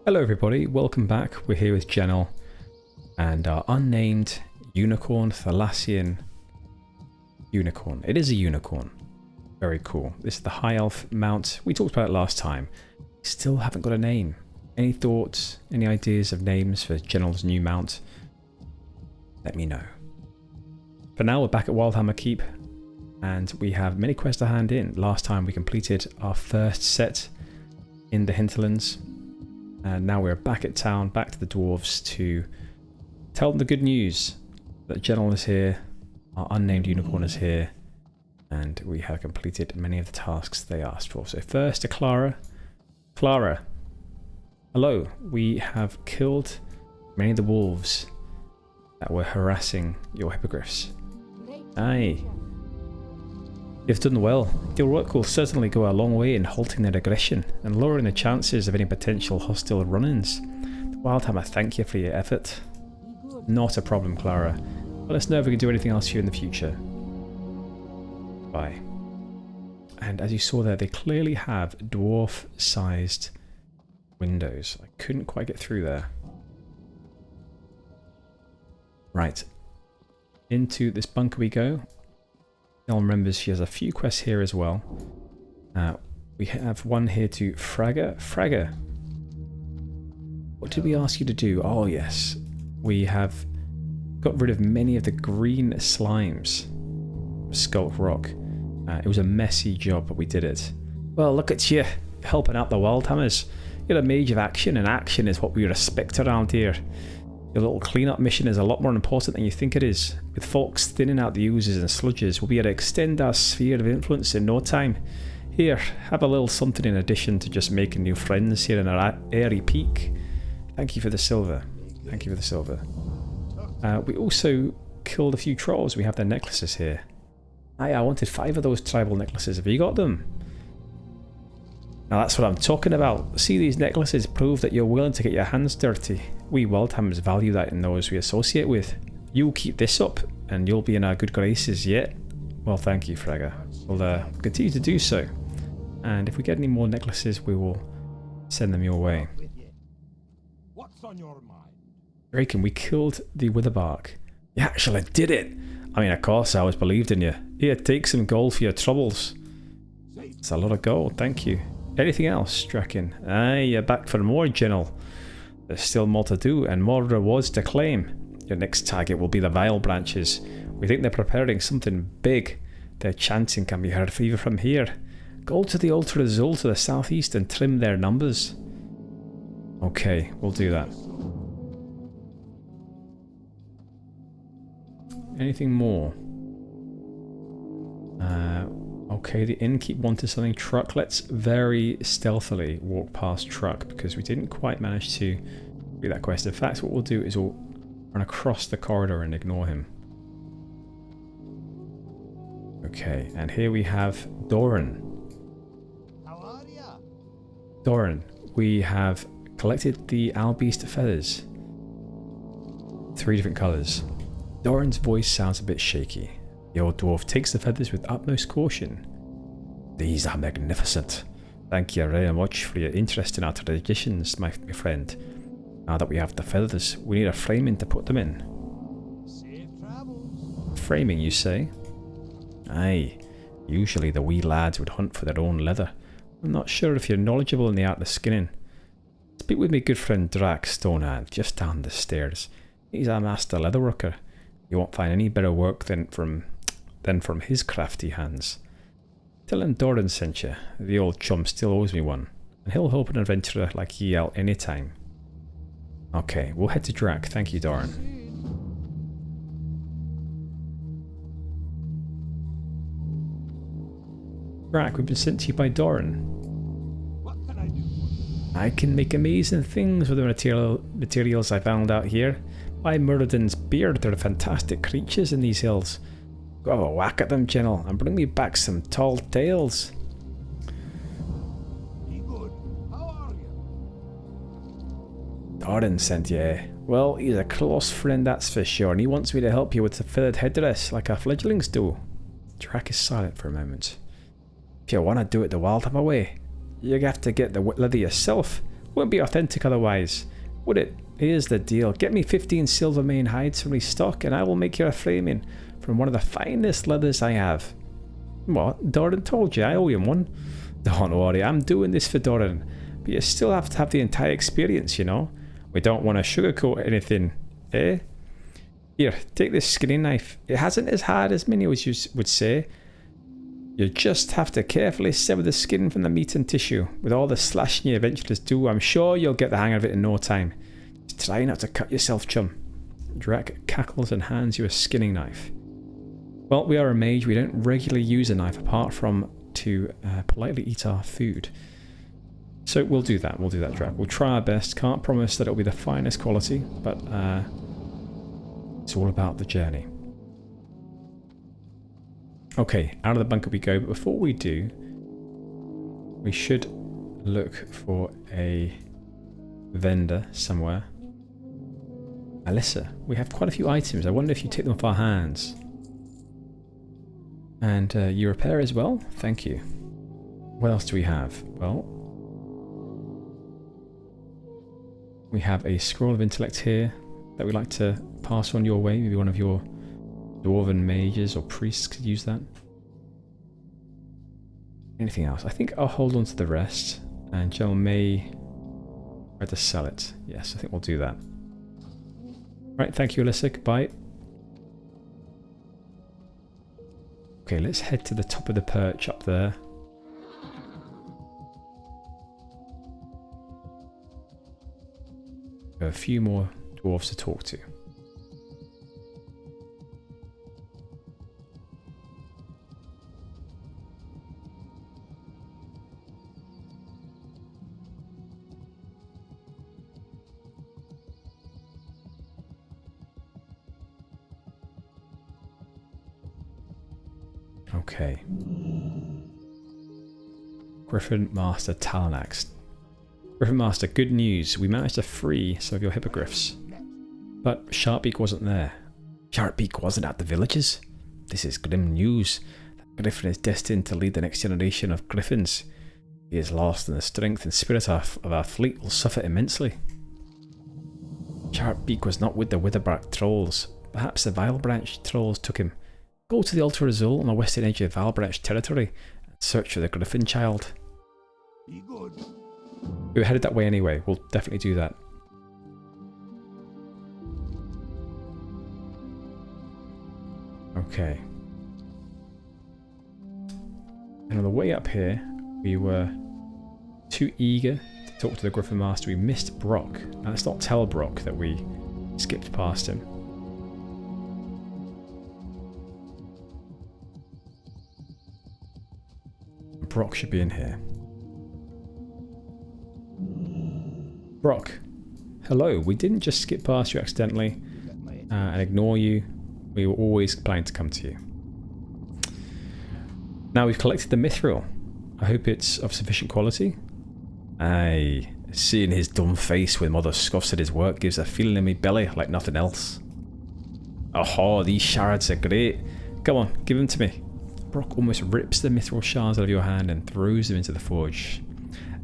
Hello everybody, welcome back. We're here with Gennal and our unnamed unicorn, Thalassian unicorn. It is a unicorn. Very cool. This is the High Elf mount. We talked about it last time. Still haven't got a name. Any thoughts, any ideas of names for Gennal's new mount? Let me know. For now, we're back at Wildhammer Keep and we have many quests to hand in. Last time we completed our first set in the Hinterlands. And now we're back at town, back to the dwarves to tell them the good news that Gennal is here, our unnamed unicorn is here, and we have completed many of the tasks they asked for. So first to Clara. Clara, hello. We have killed many of the wolves that were harassing your hippogriffs. Aye. You've done well. Your work will certainly go a long way in halting their aggression and lowering the chances of any potential hostile run-ins. The Wildhammer thank you for your effort. Not a problem, Clara. Let us know if we can do anything else for you in the future. Bye. And as you saw there, they clearly have dwarf-sized windows. I couldn't quite get through there. Right. Into this bunker we go. Gennal remembers she has a few quests here as well. We have one here to Fragga. Fragga, what did we ask you to do? Oh yes, we have got rid of many of the green slimes of Skulk Rock. It was a messy job, but we did it. Well, look at you, helping out the Wildhammers. You're a mage of action, and action is what we respect around here. Your little cleanup mission is a lot more important than you think it is. With folks thinning out the oozes and sludges, we'll be able to extend our sphere of influence in no time. Here, have a little something in addition to just making new friends here in our airy peak. Thank you for the silver. Thank you for the silver. We also killed a few trolls. We have their necklaces here. Aye, I wanted 5 of those tribal necklaces. Have you got them? Now that's what I'm talking about. See, these necklaces prove that you're willing to get your hands dirty. We Wildhammers value that in those we associate with. You'll keep this up and you'll be in our good graces yet. Well, thank you, Fragga. We'll continue to do so. And if we get any more necklaces, we will send them your way. What's on your mind? Draken, we killed the Witherbark. You actually did it! I mean, of course I always believed in you. Here, take some gold for your troubles. It's a lot of gold, thank you. Anything else, Draken? Aye, you're back for more, Gennal. There's still more to do and more rewards to claim. Your next target will be the Vile Branches. We think they're preparing something big. Their chanting can be heard even from here. Go to the Altar Azul to the southeast and trim their numbers. Okay, we'll do that. Anything more? Okay, the innkeep wanted something. Truck. Let's very stealthily walk past Truck because we didn't quite manage to do that quest. In fact, what we'll do is we'll run across the corridor and ignore him. Okay, and here we have Doran. How are ya? Doran, we have collected the Albeast feathers. 3 different colours. Doran's voice sounds a bit shaky. The old dwarf takes the feathers with utmost caution. These are magnificent. Thank you very much for your interest in our traditions, my friend. Now that we have the feathers, we need a framing to put them in. Safe travels. Framing, you say? Aye. Usually the wee lads would hunt for their own leather. I'm not sure if you're knowledgeable in the art of skinning. Speak with my good friend Drac Stonehand, just down the stairs. He's a master leatherworker. You won't find any better work than from his crafty hands. Tell him Doran sent you. The old chum still owes me one, and he'll help an adventurer like ye out any time. Okay, we'll head to Drac. Thank you, Doran. Drac, we've been sent to you by Doran. What can I do for you? I can make amazing things with the materials I found out here. By Muradin's beard, there are fantastic creatures in these hills. Go have a whack at them, Gennal, and bring me back some tall tales. Be good. How are you? Doran sent you. Well, he's a close friend, that's for sure, and he wants me to help you with the feathered headdress like our fledglings do. Drac is silent for a moment. If you want to do it the Wildhammer way, you have to get the leather yourself. Wouldn't be authentic otherwise, would it? Here's the deal. Get me 15 silver mane hides from restock and I will make you a framing from one of the finest leathers I have. What? Doran told you I owe him one. Don't worry, I'm doing this for Doran. But you still have to have the entire experience, you know. We don't want to sugarcoat anything, eh? Here, take this skinning knife. It hasn't as hard as many would say. You just have to carefully sever the skin from the meat and tissue. With all the slashing you adventurers do, I'm sure you'll get the hang of it in no time. Just try not to cut yourself, chum. Drac cackles and hands you a skinning knife. Well, we are a mage. We don't regularly use a knife apart from to politely eat our food. So we'll do that. We'll do that, Drac. We'll try our best. Can't promise that it'll be the finest quality, but it's all about the journey. Okay, out of the bunker we go, but before we do, we should look for a vendor somewhere. Alyssa, we have quite a few items. I wonder if you take them off our hands. And you repair as well? Thank you. What else do we have? Well, we have a scroll of intellect here that we'd like to pass on your way. Maybe one of your dwarven mages or priests could use that. Anything else? I think I'll hold on to the rest, and Joe may try to sell it. Yes, I think we'll do that. Right, thank you, Alyssa. Goodbye. Okay, let's head to the top of the perch up there. Got a few more dwarves to talk to. Okay. Griffin Master Talanax. Griffin Master, good news. We managed to free some of your hippogriffs. But Sharpbeak wasn't there. Sharpbeak wasn't at the villages? This is grim news. That Griffin is destined to lead the next generation of Griffins. He is lost, and the strength and spirit of our fleet will suffer immensely. Sharpbeak was not with the Witherbark trolls. Perhaps the Vilebranch trolls took him. Go to the Altar Azul on the western edge of Vilebranch territory and search for the Griffin child. Be good. We were headed that way anyway. We'll definitely do that. Okay. And on the way up here, we were too eager to talk to the Griffin Master. We missed Brock. Now let's not tell Brock that we skipped past him. Brock should be in here. Brock, hello. We didn't just skip past you accidentally and ignore you. We were always planning to come to you. Now we've collected the mithril. I hope it's of sufficient quality. Aye, seeing his dumb face when Mother scoffs at his work gives a feeling in my belly like nothing else. Oh, these shards are great. Come on, give them to me. Brock almost rips the mithril shards out of your hand and throws them into the forge.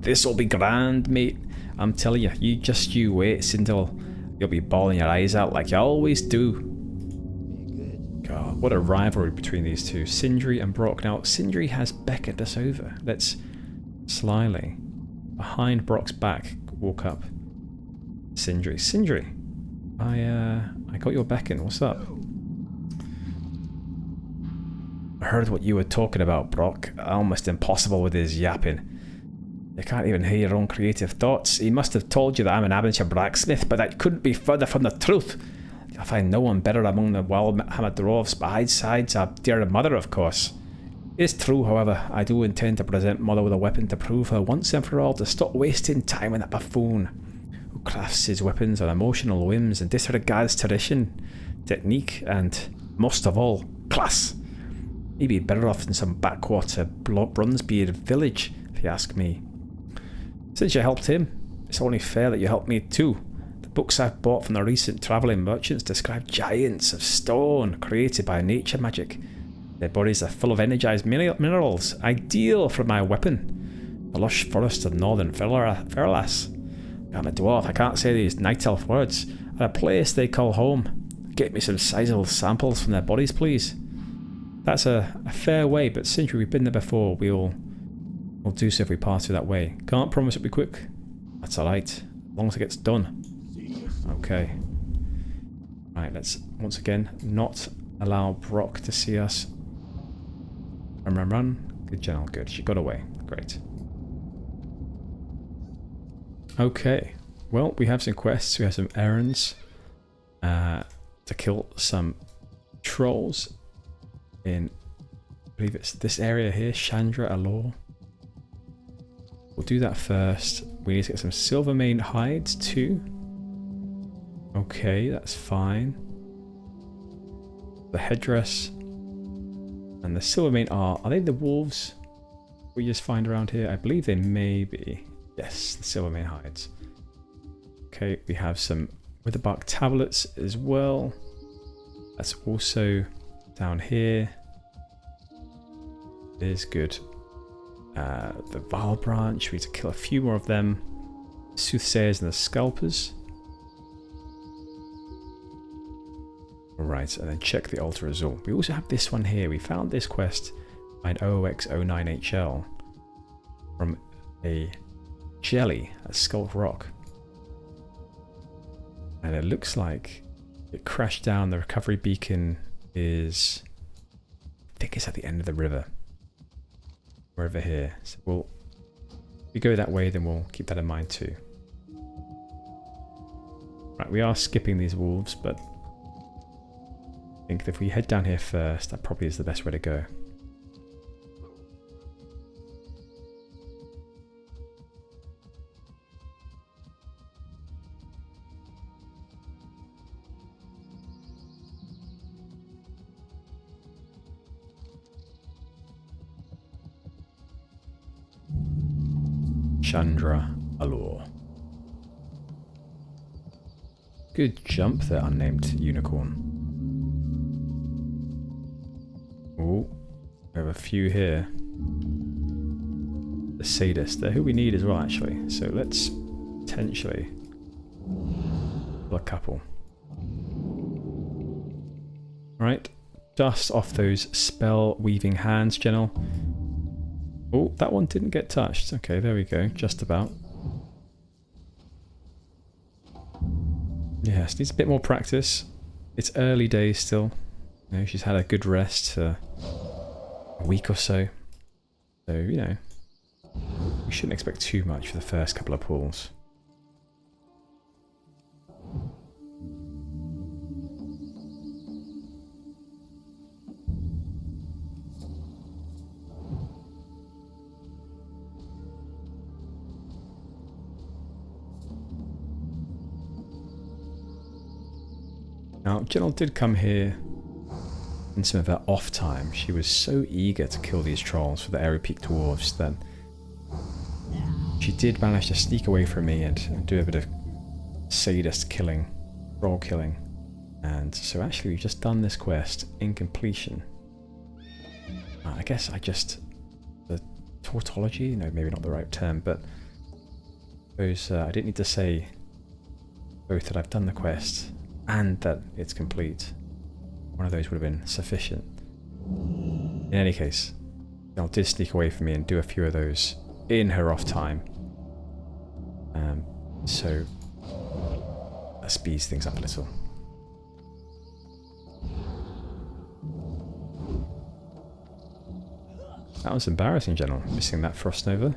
This'll be grand, mate. I'm telling you, you wait, Sindel. You'll be bawling your eyes out like you always do. God, what a rivalry between these two, Sindri and Brock. Now, Sindri has beckoned us over. Let's slyly, behind Brock's back, walk up. Sindri. Sindri, I got your beckon. What's up? I heard what you were talking about, Brock. Almost impossible with his yapping. You can't even hear your own creative thoughts. He must have told you that I'm an amateur blacksmith, but that couldn't be further from the truth. You'll find no one better among the wild-hammered dwarves besides our dear mother, of course. It's true, however, I do intend to present Mother with a weapon to prove her once and for all to stop wasting time on that buffoon who crafts his weapons on emotional whims and disregards tradition, technique, and, most of all, class. He'd be better off in some backwater Bronzebeard village, if you ask me. Since you helped him, it's only fair that you help me too. The books I've bought from the recent travelling merchants describe giants of stone created by nature magic. Their bodies are full of energized minerals, ideal for my weapon. The lush forest of northern Ferlas. I'm a dwarf, I can't say these night elf words. At a place they call home. Get me some sizable samples from their bodies, please. That's a fair way, but since we've been there before, we'll do so if we pass through that way. Can't promise it'll be quick. That's alright, as long as it gets done. Okay. Right, let's once again not allow Brock to see us. Run. Good, Gennal, good. She got away. Great. Okay. Well, we have some quests. We have some errands to kill some trolls in, I believe it's this area here, Chandra Alor. We'll do that first. We need to get some Silvermane hides too. Okay, that's fine. The headdress and the Silvermane are they the wolves we just find around here? I believe they may be. Yes, the Silvermane hides. Okay, we have some Witherbark tablets as well. That's also down here. It is good. The Vile branch, we need to kill a few more of them. Soothsayers and the Scalpers. Alright, and then check the Altar Azul. We also have this one here. We found this quest by an OOX09HL from a jelly at Skull Rock. And it looks like it crashed down. The recovery beacon is, I think it's at the end of the river. We're over here. So if we go that way, then we'll keep that in mind too. Right, we are skipping these wolves, but I think if we head down here first, that probably is the best way to go. Chandra Alor. Good jump there, unnamed unicorn. Oh, we have a few here. The sadist, they're who we need as well, actually. So let's potentially pull a couple. Right, dust off those spell weaving hands, Gennal. Oh, that one didn't get touched. Okay, there we go. Just about. Yes, needs a bit more practice. It's early days still. You know, she's had a good rest for a week or so. So, you know, we shouldn't expect too much for the first couple of pulls. Now, Gennal did come here in some of her off time. She was so eager to kill these trolls for the Airy Peak Dwarves that she did manage to sneak away from me and do a bit of sadist killing, troll killing. And so actually we've just done this quest in completion. I guess the tautology, no, maybe not the right term, but I suppose I didn't need to say both that I've done the quest and that it's complete. One of those would have been sufficient. In any case, Gennal did sneak away from me and do a few of those in her off time. So that speeds things up a little. That was embarrassing, Gennal, missing that Frost Nova.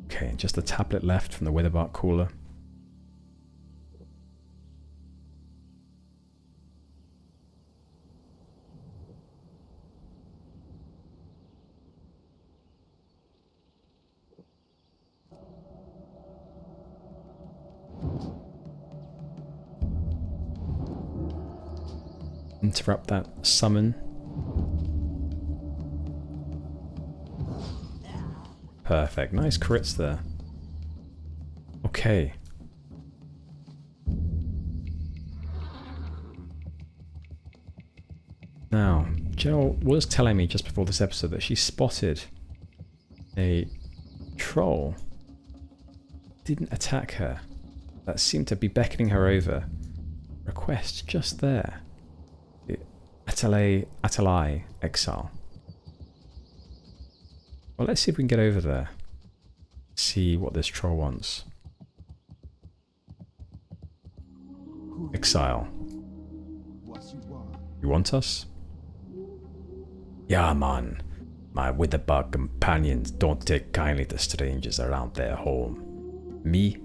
Okay, just a tablet left from the Witherbark cooler. Interrupt that summon. Perfect. Nice crits there. Okay. Now, Gennal was telling me just before this episode that she spotted a troll. Didn't attack her. That seemed to be beckoning her over. Request just there. The Atalai exile. Well, let's see if we can get over there. See what this troll wants. Exile. You want us? Yeah, man. My witherbug companions don't take kindly to strangers around their home. Me?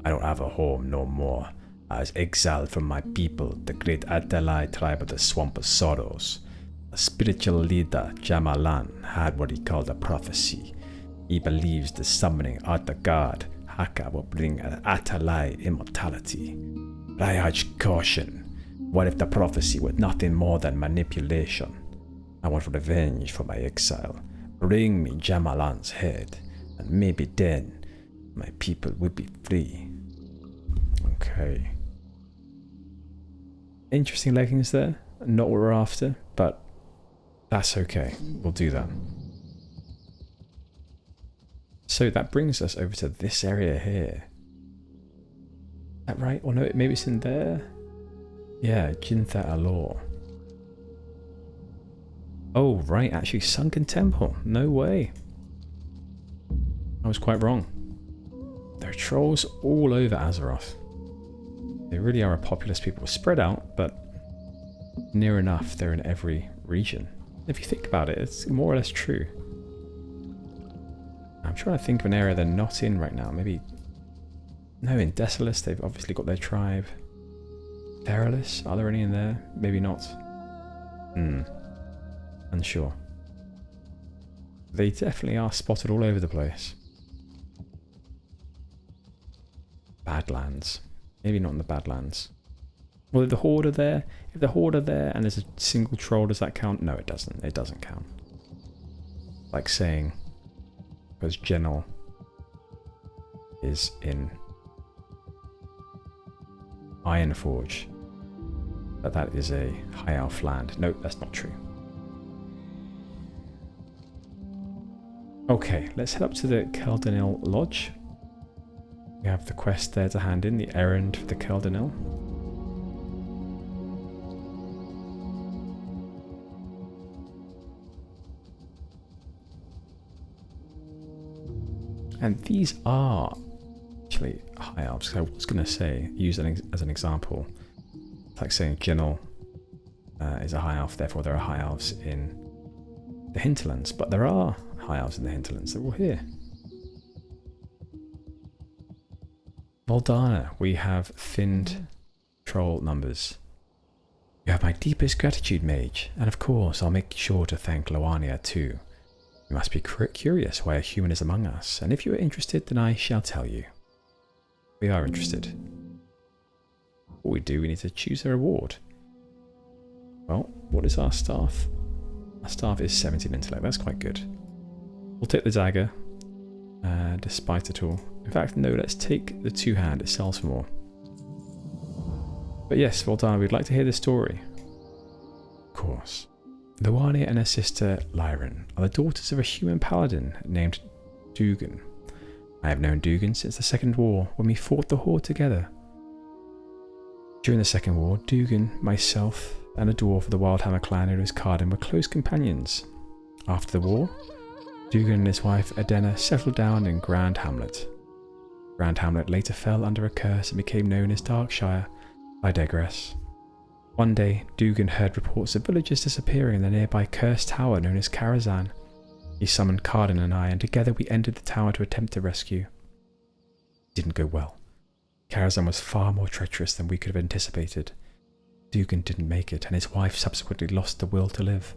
I don't have a home no more. I was exiled from my people, the great Atalai tribe of the Swamp of Sorrows. The spiritual leader, Jamalan, had what he called a prophecy. He believes the summoning of the god, Haka, will bring an Atalai immortality. But I urge caution. What if the prophecy was nothing more than manipulation? I want revenge for my exile. Bring me Jamalan's head, and maybe then my people will be free. Okay. Interesting leggings there. Not what we're after, but that's okay. We'll do that. So that brings us over to this area here. Is that right? Or no, maybe it's in there? Yeah, Gintha Law. Oh, right, actually, Sunken Temple. No way. I was quite wrong. There are trolls all over Azeroth. They really are a populous people. Spread out, but near enough, they're in every region. If you think about it, it's more or less true. I'm trying to think of an area they're not in right now. Maybe... No, in Desolus, they've obviously got their tribe. Perilous? Are there any in there? Maybe not. Unsure. They definitely are spotted all over the place. Badlands. Maybe not in the Badlands. Well, if the Horde are there, and there's a single troll, does that count? No, it doesn't. It doesn't count. Like saying, because Gennal is in Ironforge, that is a High Elf land. No, that's not true. Okay, let's head up to the Keldanil Lodge. We have the quest there to hand in, the errand for the Keldanil. And these are actually High Elves. So I was going to say, use it as an example. It's like saying Gennal is a High Elf, therefore there are High Elves in the Hinterlands. But there are High Elves in the Hinterlands. They're all here. Nordannar, we have thinned troll numbers. You have my deepest gratitude, Mage. And of course, I'll make sure to thank Loania too. You must be curious why a human is among us, and if you are interested, then I shall tell you. We are interested. What we do, we need to choose a reward. Well, what is our staff? Our staff is 17 intellect, that's quite good. We'll take the dagger, despite it all. In fact, no, let's take the two-hand, it sells for more. But yes, Nordannar, we'd like to hear the story. Of course. Loania and her sister Lyran are the daughters of a human paladin named Dugan. I have known Dugan since the Second War, when we fought the Horde together. During the Second War, Dugan, myself, and a dwarf of the Wildhammer clan known as Cardin were close companions. After the war, Dugan and his wife Edena settled down in Grand Hamlet. Grand Hamlet later fell under a curse and became known as Darkshire. I digress. One day, Dugan heard reports of villagers disappearing in the nearby cursed tower known as Karazhan. He summoned Cardin and I, and together we entered the tower to attempt to rescue. It didn't go well. Karazhan was far more treacherous than we could have anticipated. Dugan didn't make it, and his wife subsequently lost the will to live.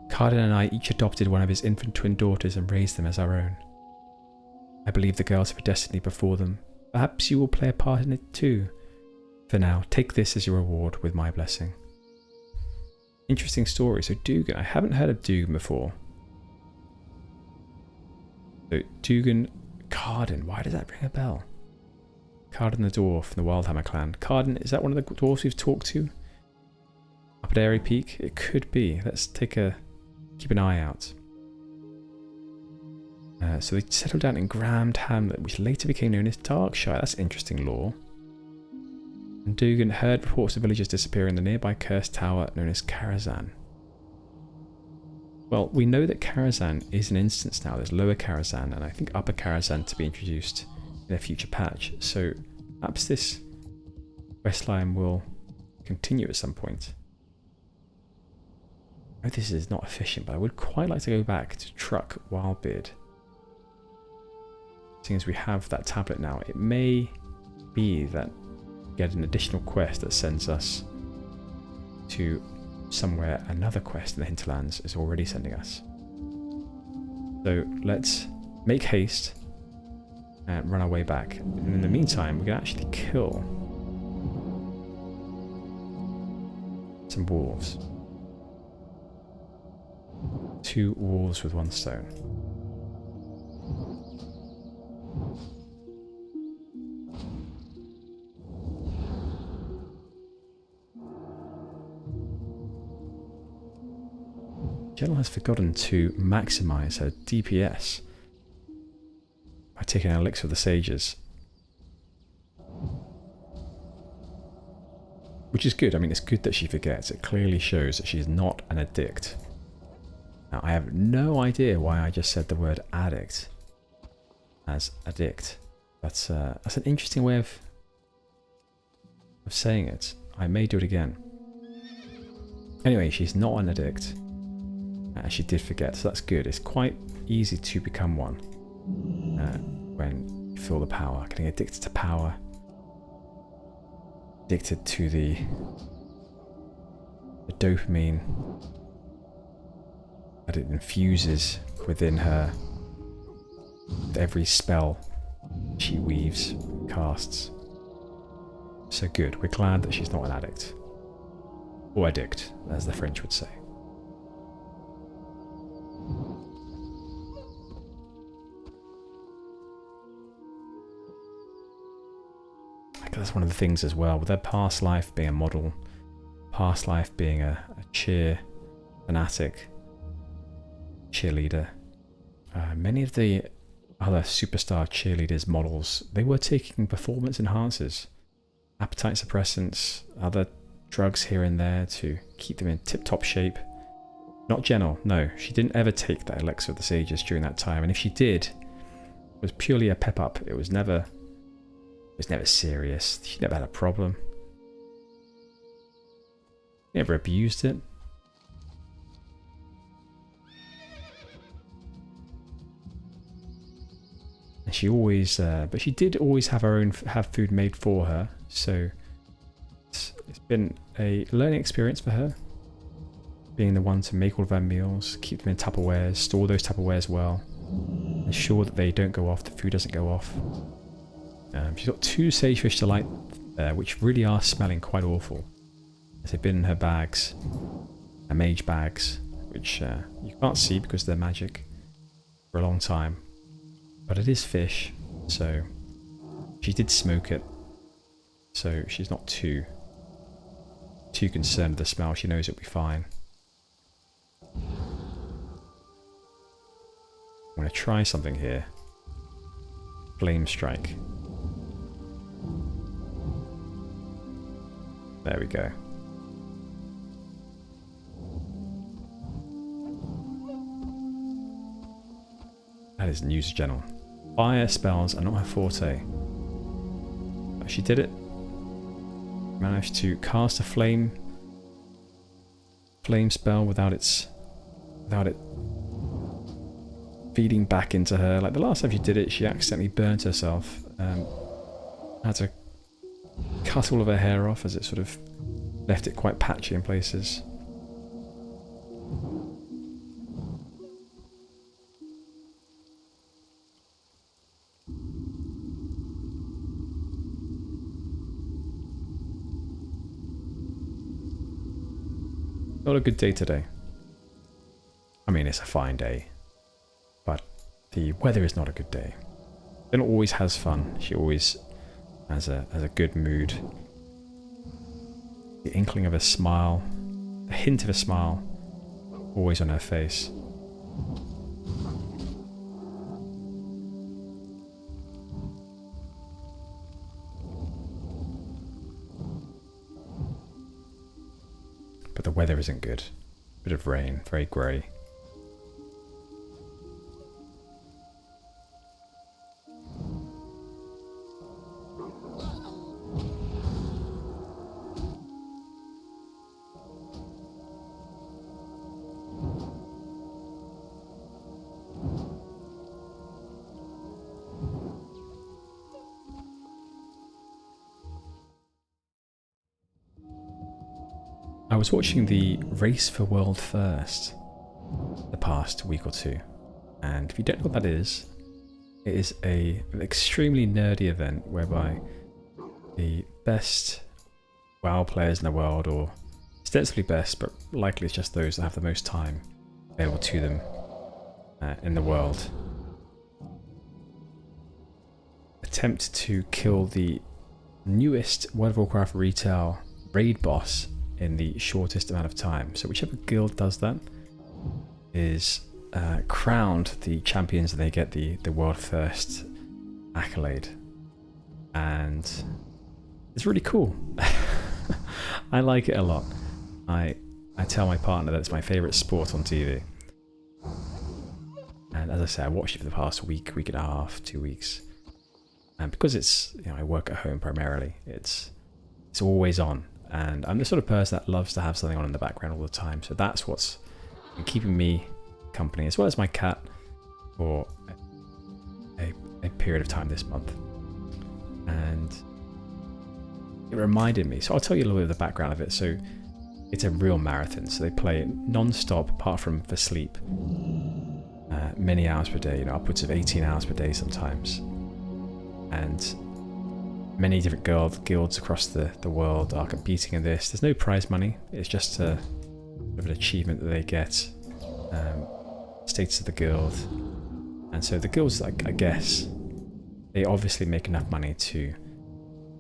Cardin and I each adopted one of his infant twin daughters and raised them as our own. I believe the girls have a destiny before them. Perhaps you will play a part in it too. For now, take this as your reward with my blessing. Interesting story. So Dugan, I haven't heard of Dugan before. So Dugan, Cardin, why does that ring a bell? Cardin the dwarf from the Wildhammer clan. Cardin, is that one of the dwarves we've talked to? Up at Airy Peak? It could be. Let's keep an eye out. So they settled down in Grand Hamlet, which later became known as Darkshire. That's interesting lore. And Dugan heard reports of villagers disappearing in the nearby cursed tower known as Karazhan. Well, we know that Karazhan is an instance now. There's Lower Karazhan and I think Upper Karazhan to be introduced in a future patch. So perhaps this questline will continue at some point. I know this is not efficient, but I would quite like to go back to Truck Wildbeard. Seeing as we have that tablet now, it may be that we get an additional quest that sends us to somewhere another quest in the Hinterlands is already sending us. So let's make haste and run our way back. And in the meantime, we can actually kill some wolves. 2 wolves with 1 stone. Gennal has forgotten to maximize her DPS by taking an elixir of the sages. Which is good. I mean, it's good that she forgets. It clearly shows that she's not an addict. Now, I have no idea why I just said the word addict as addict. That's an interesting way of saying it. I may do it again. Anyway, she's not an addict. She did forget, so that's good. It's quite easy to become one when you feel the power. Getting addicted to power. Addicted to the dopamine that it infuses within her with every spell she weaves, casts. So good. We're glad that she's not an addict. Or addict, as the French would say. That's one of the things as well, with their past life being a model, past life being a cheer fanatic, cheerleader. Many of the other superstar cheerleaders models, they were taking performance enhancers, appetite suppressants, other drugs here and there to keep them in tip-top shape. Not Gennal, no, she didn't ever take that elixir of the sages during that time, and if she did, it was purely a pep up. It was never serious. She never had a problem. Never abused it. And she always, but she did always have food made for her. So it's been a learning experience for her. Being the one to make all of her meals, keep them in Tupperwares, store those Tupperwares well, ensure that they don't go off, the food doesn't go off. She's got 2 Sagefish Delight there, which really are smelling quite awful. As they've been in her bags, her Mage bags, which you can't see because they're magic for a long time. But it is fish, so she did smoke it. So she's not too concerned with the smell. She knows it'll be fine. I'm going to try something here. Flame Strike. There we go. That is news to Gennal. Fire spells are not her forte. But she did it. Managed to cast a flame spell without it feeding back into her. Like the last time she did it, she accidentally burnt herself. Had to cut all of her hair off as it sort of left it quite patchy in places. Not a good day today. I mean, it's a fine day, but the weather is not a good day. Gennal always has fun. She always has a good mood. The inkling of a smile a hint of a smile always on her face. But the weather isn't good. Bit of rain, very grey. I was watching the Race for World First the past week or two, and if you don't know what that is, it is an extremely nerdy event whereby the best WoW players in the world, or ostensibly best, but likely it's just those that have the most time available to them in the world, attempt to kill the newest World of Warcraft retail raid boss in the shortest amount of time. So whichever guild does that is crowned the champions, and they get the world first accolade, and it's really cool. I like it a lot. I tell my partner that it's my favourite sport on TV, and as I say, I watched it for the past week and a half, 2 weeks, and because it's, you know, I work at home primarily, it's always on. And I'm the sort of person that loves to have something on in the background all the time. So that's what's been keeping me company, as well as my cat, for a period of time this month. And it reminded me, so I'll tell you a little bit of the background of it. So it's a real marathon. So they play non-stop, apart from for sleep, many hours per day, you know, upwards of 18 hours per day sometimes. And many different guilds across the world are competing in this. There's no prize money. It's just a bit of an achievement that they get, status of the guild. And so the guilds, I guess, they obviously make enough money to,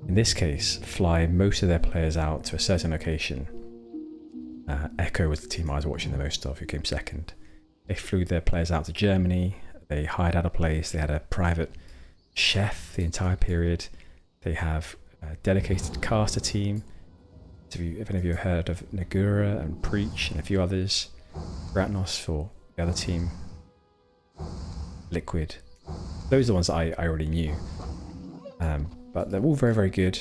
in this case, fly most of their players out to a certain location. Echo was the team I was watching the most of, who came second. They flew their players out to Germany. They hired out a place. They had a private chef the entire period. They have a dedicated caster team. So if any of you have heard of Nagura and Preach and a few others, Ratnos for the other team, Liquid, those are the ones that I already knew. But they're all very, very good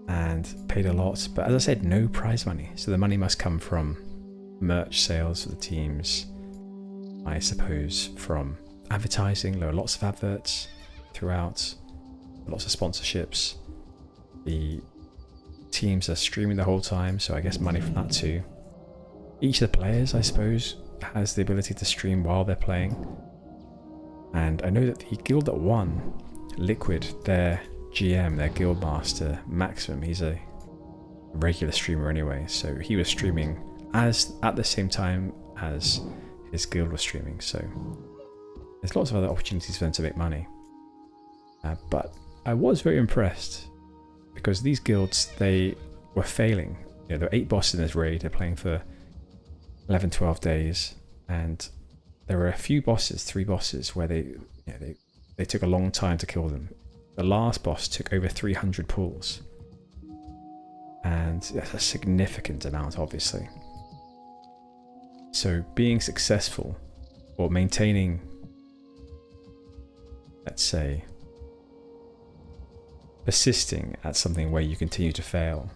and paid a lot. But as I said, no prize money. So the money must come from merch sales for the teams, I suppose, from advertising. There are lots of adverts throughout. Lots of sponsorships. The teams are streaming the whole time, so I guess money from that too. Each of the players, I suppose, has the ability to stream while they're playing. And I know that the guild that won, Liquid, their GM, their guild master, Maximum, he's a regular streamer anyway, so he was streaming at the same time as his guild was streaming, so there's lots of other opportunities for them to make money. But I was very impressed because these guilds, they were failing. You know, there were 8 bosses in this raid. They're playing for 11, 12 days, and there were a few bosses, 3 bosses, where they took a long time to kill them. The last boss took over 300 pulls, and that's a significant amount, obviously. So being successful, or maintaining, let's say, persisting at something where you continue to fail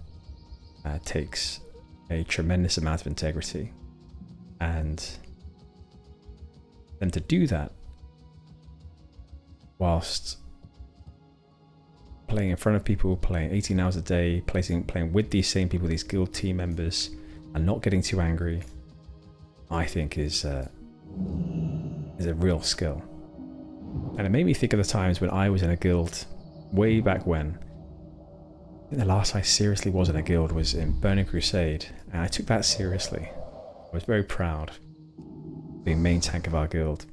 takes a tremendous amount of integrity, and then to do that whilst playing in front of people, playing 18 hours a day, playing with these same people, these guild team members, and not getting too angry, I think is a real skill. And it made me think of the times when I was in a guild way back when. I think the last I seriously was in a guild was in Burning Crusade, and I took that seriously. I was very proud of being main tank of our guild.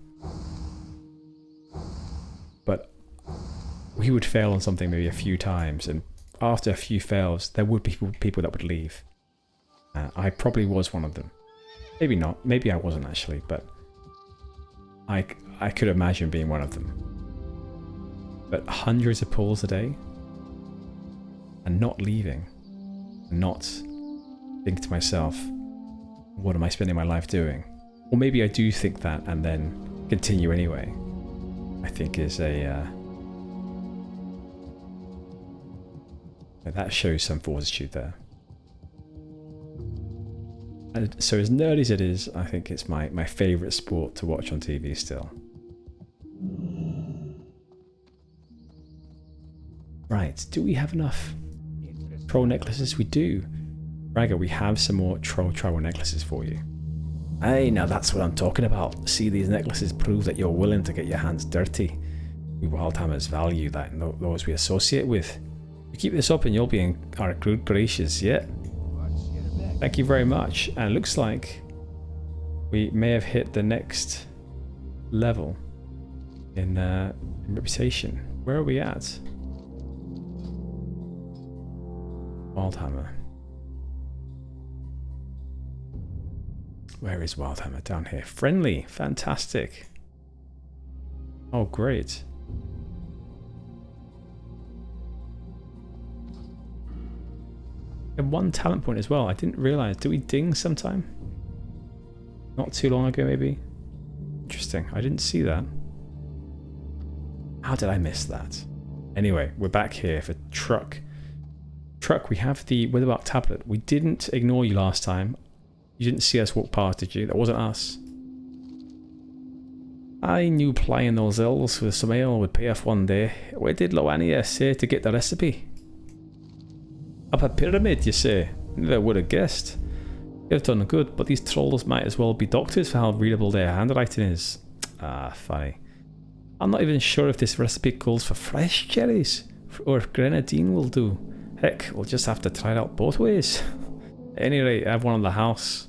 But we would fail on something maybe a few times, and after a few fails, there would be people that would leave. I probably was one of them. Maybe not. Maybe I wasn't actually, but I could imagine being one of them. But hundreds of pulls a day and not leaving, and not think to myself, what am I spending my life doing? Or maybe I do think that and then continue anyway. I think is a... that shows some fortitude there. And so as nerdy as it is, I think it's my favourite sport to watch on TV still. Right, do we have enough troll necklaces? We do. Ragga, we have some more troll tribal necklaces for you. Hey, now that's what I'm talking about. See, these necklaces prove that you're willing to get your hands dirty. We Wildhammers value that in those we associate with. You keep this up and you'll be in our good gracious, yeah. Thank you very much. And it looks like we may have hit the next level in reputation. Where are we at? Wildhammer. Where is Wildhammer? Down here. Friendly. Fantastic. Oh, great. And one talent point as well. I didn't realise. Did we ding sometime? Not too long ago, maybe? Interesting. I didn't see that. How did I miss that? Anyway, we're back here for Truck. Truck, we have the Witherbark tablet. We didn't ignore you last time. You didn't see us walk past, did you? That wasn't us. I knew plying those elves with some ale would pay off one day. Where did Loania say to get the recipe? Up a pyramid, you say? Never would have guessed. You've done good, but these trolls might as well be doctors for how readable their handwriting is. Ah, funny. I'm not even sure if this recipe calls for fresh cherries, or if grenadine will do. Heck, we'll just have to try it out both ways. At any rate, I have one on the house.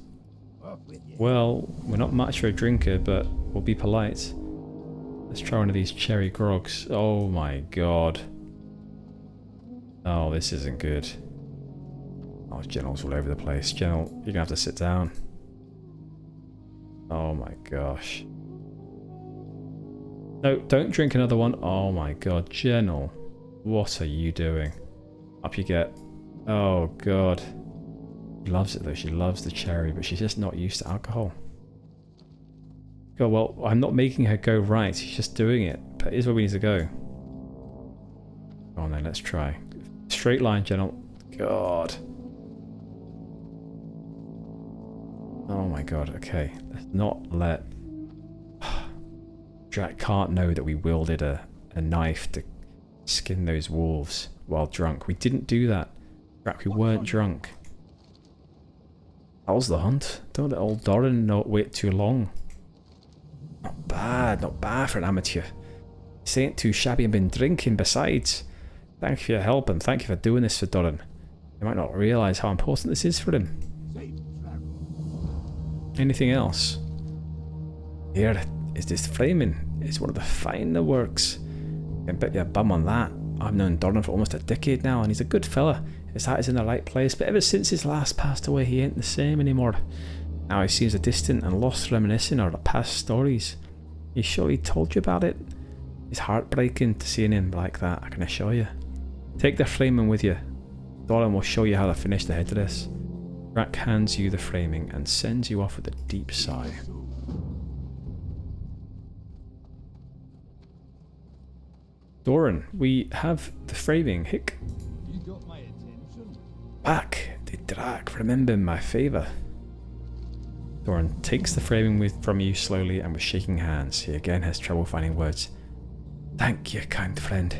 Well, we're not much for a drinker, but we'll be polite. Let's try one of these cherry grogs. Oh my god. Oh, this isn't good. Oh, Gennal's all over the place. Gennal, you're gonna have to sit down. Oh my gosh. No, don't drink another one. Oh my god, Gennal. What are you doing? Up you get. Oh god. She loves it though, she loves the cherry, but she's just not used to alcohol. God, well, I'm not making her go right, she's just doing it. But here's where we need to go. Go on then, let's try. Straight line, Gennal. God. Oh my god, okay. Let's not let... Drac can't know that we wielded a knife to skin those wolves while drunk. We didn't do that. Drac, we weren't drunk. How's the hunt? Don't let old Doran not wait too long. Not bad for an amateur. This ain't too shabby and been drinking besides. Thank you for your help and thank you for doing this for Doran. You might not realise how important this is for him. Anything else? Here is this framing. It's one of the finer works. I can bet your bum on that. I've known Doran for almost a decade now and he's a good fella. His heart is in the right place, but ever since his last passed away he ain't the same anymore. Now he seems a distant and lost reminiscing of the past stories. He surely told you about it? It's heartbreaking to seeing him like that, I can assure you. Take the framing with you. Doran will show you how to finish the headdress. Drac hands you the framing and sends you off with a deep sigh. Doran, we have the framing. Hick. You got my attention. Back, the Drac, remember my favour. Doran takes the framing from you slowly and with shaking hands. He again has trouble finding words. Thank you, kind friend.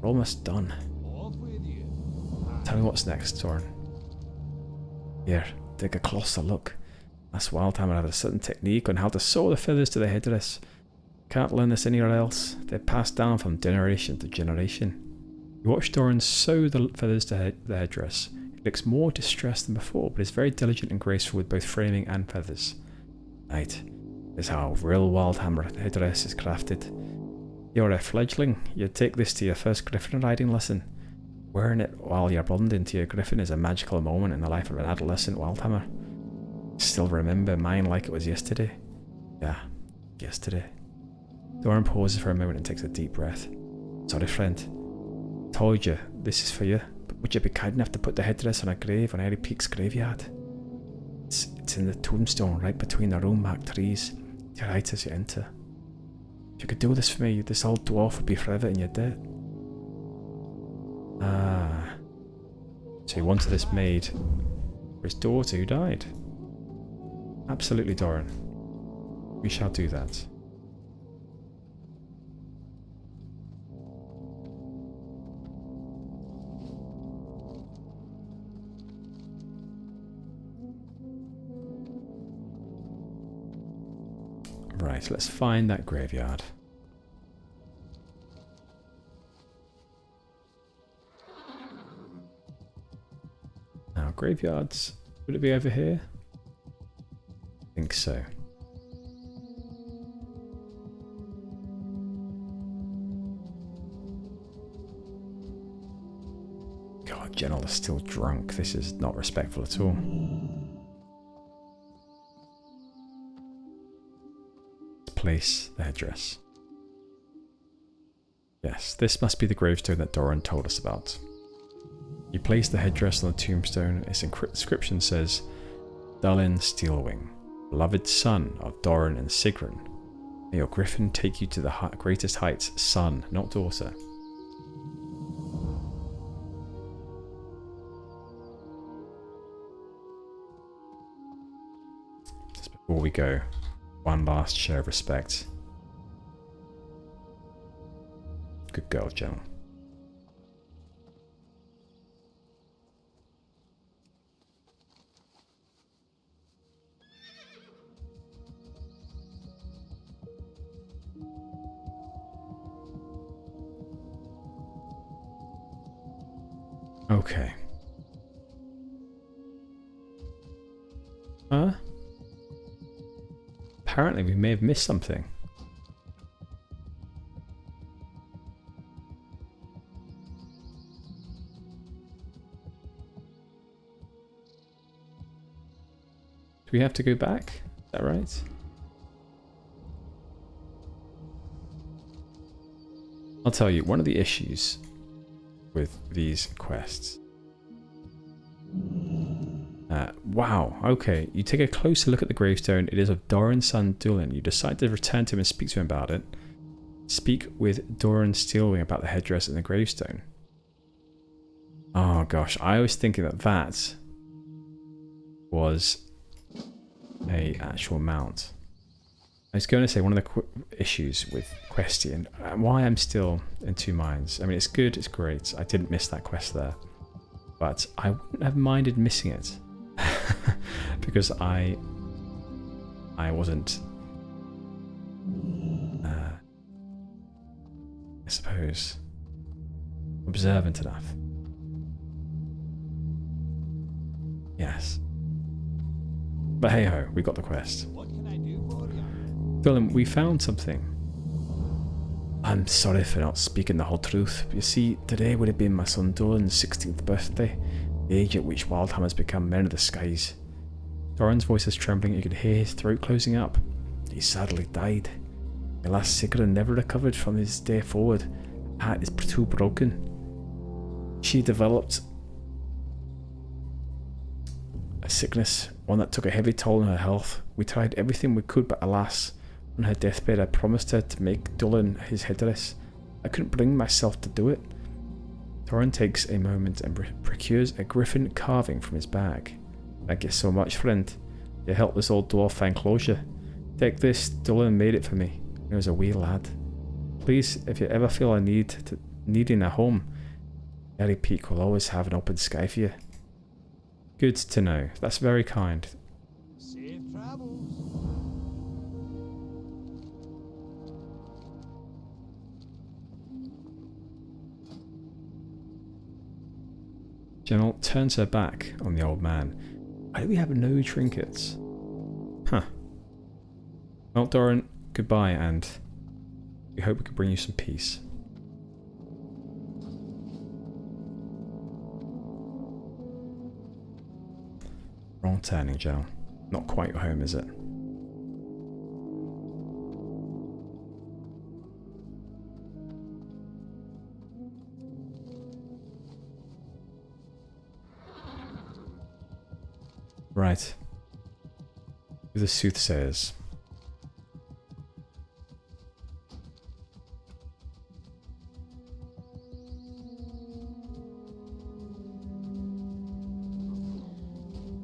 We're almost done. Off with you. Tell me what's next, Doran. Here, take a closer look. That's Wildhammer have a certain technique on how to sew the feathers to the headdress. Can't learn this anywhere else. They're passed down from generation to generation. You watch Doran sew the feathers to the headdress. He looks more distressed than before, but is very diligent and graceful with both framing and feathers. Right, this is how a real Wildhammer headdress is crafted. You're a fledgling. You take this to your first griffin riding lesson. Wearing it while you're burned into your griffin is a magical moment in the life of an adolescent wildhammer. Still remember mine like it was yesterday. Yeah, yesterday. Doran pauses for a moment and takes a deep breath. Sorry, friend. Told you, this is for you. But would you be kind enough to put the headdress on a grave on Airy Peak's graveyard? It's in the tombstone right between the room-marked trees. To your right as you enter. If you could do this for me, this old dwarf would be forever in your debt. Ah. So he wanted this made for his daughter who died. Absolutely, Doran. We shall do that. Right, let's find that graveyard. Now, graveyards, would it be over here? I think so. God, Gennal is still drunk. This is not respectful at all. Place the headdress. Yes, this must be the gravestone that Doran told us about. You place the headdress on the tombstone. Its inscription says, Dallin Steelwing, beloved son of Doran and Sigrun. May your griffin take you to the greatest heights, son, not daughter. Just before we go, one last show of respect. Good girl, Gennal. Okay. Huh? Apparently we may have missed something. Do we have to go back? Is that right? I'll tell you, one of the issues with these quests. Wow, okay. You take a closer look at the gravestone. It is of Doran's son Dulin. You decide to return to him and speak to him about it. Speak with Doran Steelwing about the headdress and the gravestone. Oh gosh, I was thinking that that was a actual mount. I was going to say one of the issues with Questy and why I'm still in two minds. I mean, it's good, it's great. I didn't miss that quest there. But I wouldn't have minded missing it. Because I wasn't, I suppose, observant enough. Yes. But hey ho, we got the quest. What can I do for you? Dylan, we found something. I'm sorry for not speaking the whole truth. You see, today would have been my son Doran's 16th birthday, the age at which Wildhammers become men of the skies. Doran's voice is trembling, you could hear his throat closing up. He sadly died. My last Sigrun never recovered from his day forward. Her heart is too broken. She developed a sickness, one that took a heavy toll on her health. We tried everything we could, but alas, on her deathbed I promised her to make Dulin his headdress. I couldn't bring myself to do it. Doran takes a moment and procures a griffin carving from his bag. Thank you so much, friend. You helped this old dwarf find closure. Take this, Dulin made it for me when he was a wee lad. Please, if you ever feel needing a home, Airy Peak will always have an open sky for you. Good to know. That's very kind. Safe travels. Gennal turns her back on the old man. Why do we have no trinkets? Huh. Well, Doran, goodbye, and we hope we can bring you some peace. Wrong turning, Gennal. Not quite your home, is it? Right. The soothsayers.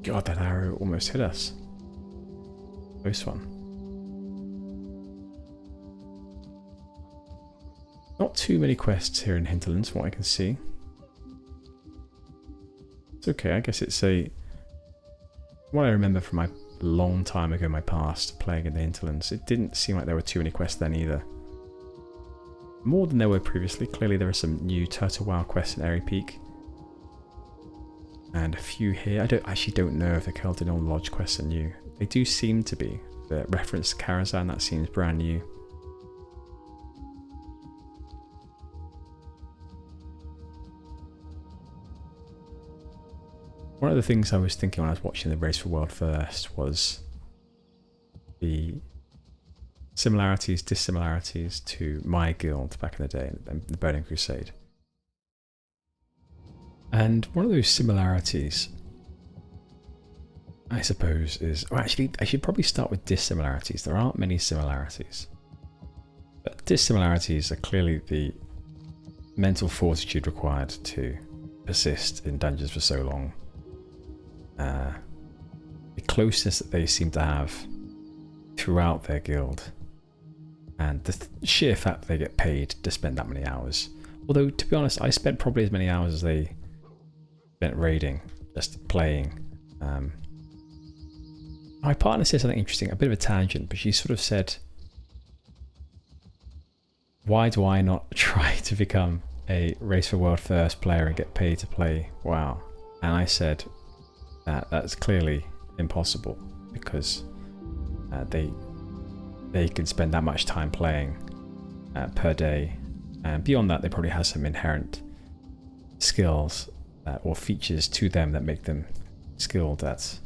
God, that arrow almost hit us. Close one. Not too many quests here in Hinterlands, from what I can see. It's okay, I guess it's a... What I remember from my long time ago, my past, playing in the Hinterlands, it didn't seem like there were too many quests then either. More than there were previously. Clearly there are some new Turtle WoW quests in Airy Peak. And a few here. I actually don't know if the Keldinol Lodge quests are new. They do seem to be. The reference to Karazhan, that seems brand new. One of the things I was thinking when I was watching the Race for World First was the similarities, dissimilarities to my guild back in the day, the Burning Crusade. And one of those similarities, I suppose, is... Well, actually, I should probably start with dissimilarities. There aren't many similarities. But dissimilarities are clearly the mental fortitude required to persist in dungeons for so long. The closeness that they seem to have throughout their guild. And the sheer fact that they get paid to spend that many hours. Although, to be honest, I spent probably as many hours as they spent raiding, just playing. My partner said something interesting, a bit of a tangent, but she sort of said, why do I not try to become a Race for World First player and get paid to play WoW? And I said that that's clearly impossible, because they can spend that much time playing per day, and beyond that they probably have some inherent skills or features to them that make them skilled at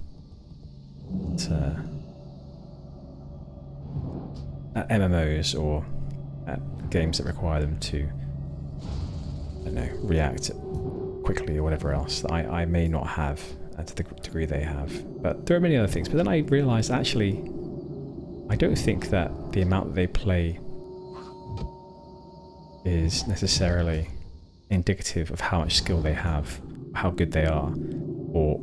MMOs or at games that require them to, I don't know, react quickly or whatever else that I may not have to the degree they have. But there are many other things. But then I realised, actually, I don't think that the amount that they play is necessarily indicative of how much skill they have, how good they are, or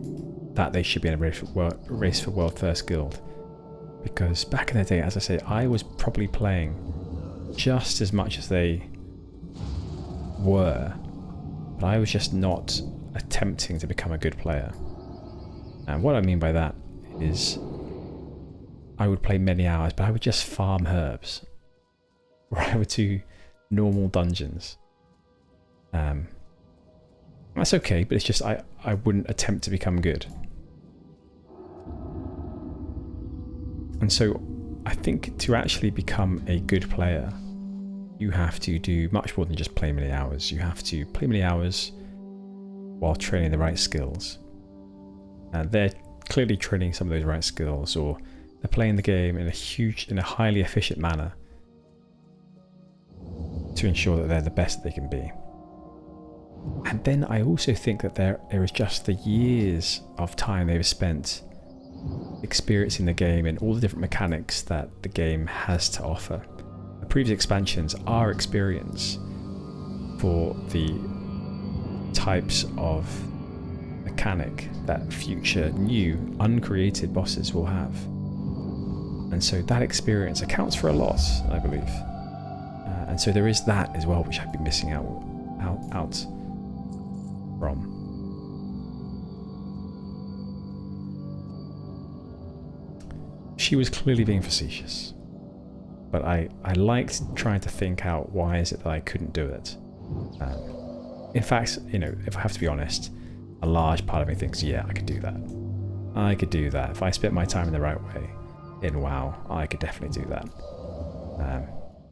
that they should be in a Race for World First guild. Because back in the day, as I say, I was probably playing just as much as they were, but I was just not attempting to become a good player. And what I mean by that is I would play many hours, but I would just farm herbs, or I would do normal dungeons. That's okay, but it's just I wouldn't attempt to become good. And so I think to actually become a good player, you have to do much more than just play many hours. You have to play many hours while training the right skills. And they're clearly training some of those right skills, or they're playing the game in a highly efficient manner to ensure that they're the best they can be. And then I also think that there is just the years of time they've spent experiencing the game and all the different mechanics that the game has to offer. The previous expansions are experience for the types of mechanic that future new uncreated bosses will have. And so that experience accounts for a lot, I believe. And so there is that as well, which I've been missing out from. She was clearly being facetious, but I liked trying to think out why is it that I couldn't do it. In fact, you know, if I have to be honest, a large part of me thinks, yeah, I could do that. I could do that. If I spent my time in the right way in WoW, I could definitely do that.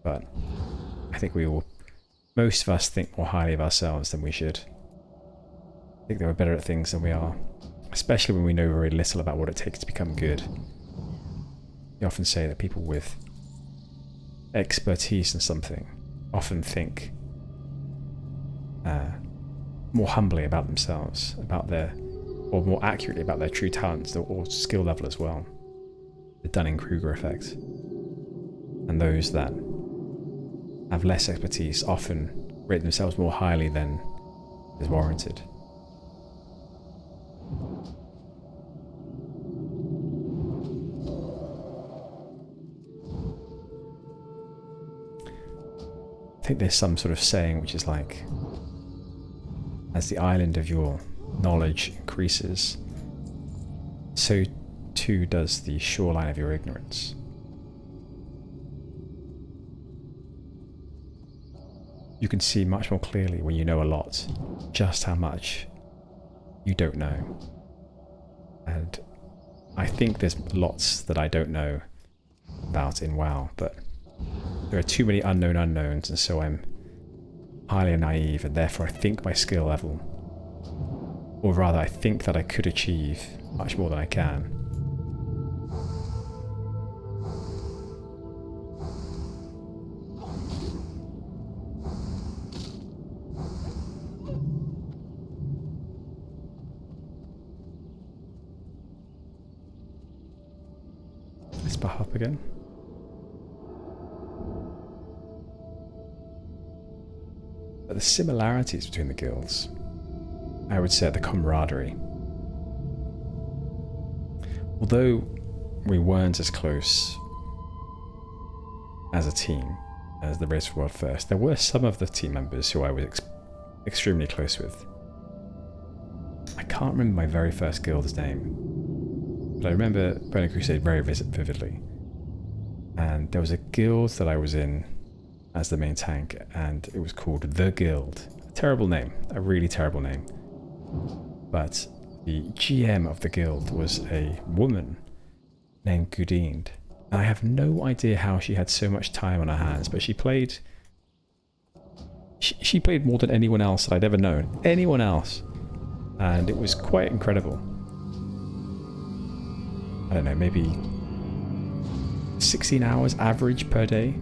But I think most of us think more highly of ourselves than we should. I think that we're better at things than we are. especially when we know very little about what it takes to become good. You often say that people with expertise in something often think more humbly about themselves, or more accurately about their true talents or skill level as well. The Dunning-Kruger effect. And those that have less expertise often rate themselves more highly than is warranted. I think there's some sort of saying which is like, as the island of your knowledge increases, so too does the shoreline of your ignorance. You can see much more clearly when you know a lot, just how much you don't know. And I think there's lots that I don't know about in WoW, but there are too many unknown unknowns, and so I'm highly naive, and therefore I think my skill level, or rather I think that I could achieve much more than I can. Let's buff up again. But the similarities between the guilds, I would say the camaraderie. Although we weren't as close as a team as the Race for World First, there were some of the team members who I was extremely close with. I can't remember my very first guild's name, but I remember Burning Crusade very vividly. And there was a guild that I was in as the main tank, and it was called The Guild. A terrible name, a really terrible name. But the GM of the guild was a woman named Gudine. And I have no idea how she had so much time on her hands, but she played more than anyone else that I'd ever known. Anyone else. And it was quite incredible. I don't know, maybe 16 hours average per day.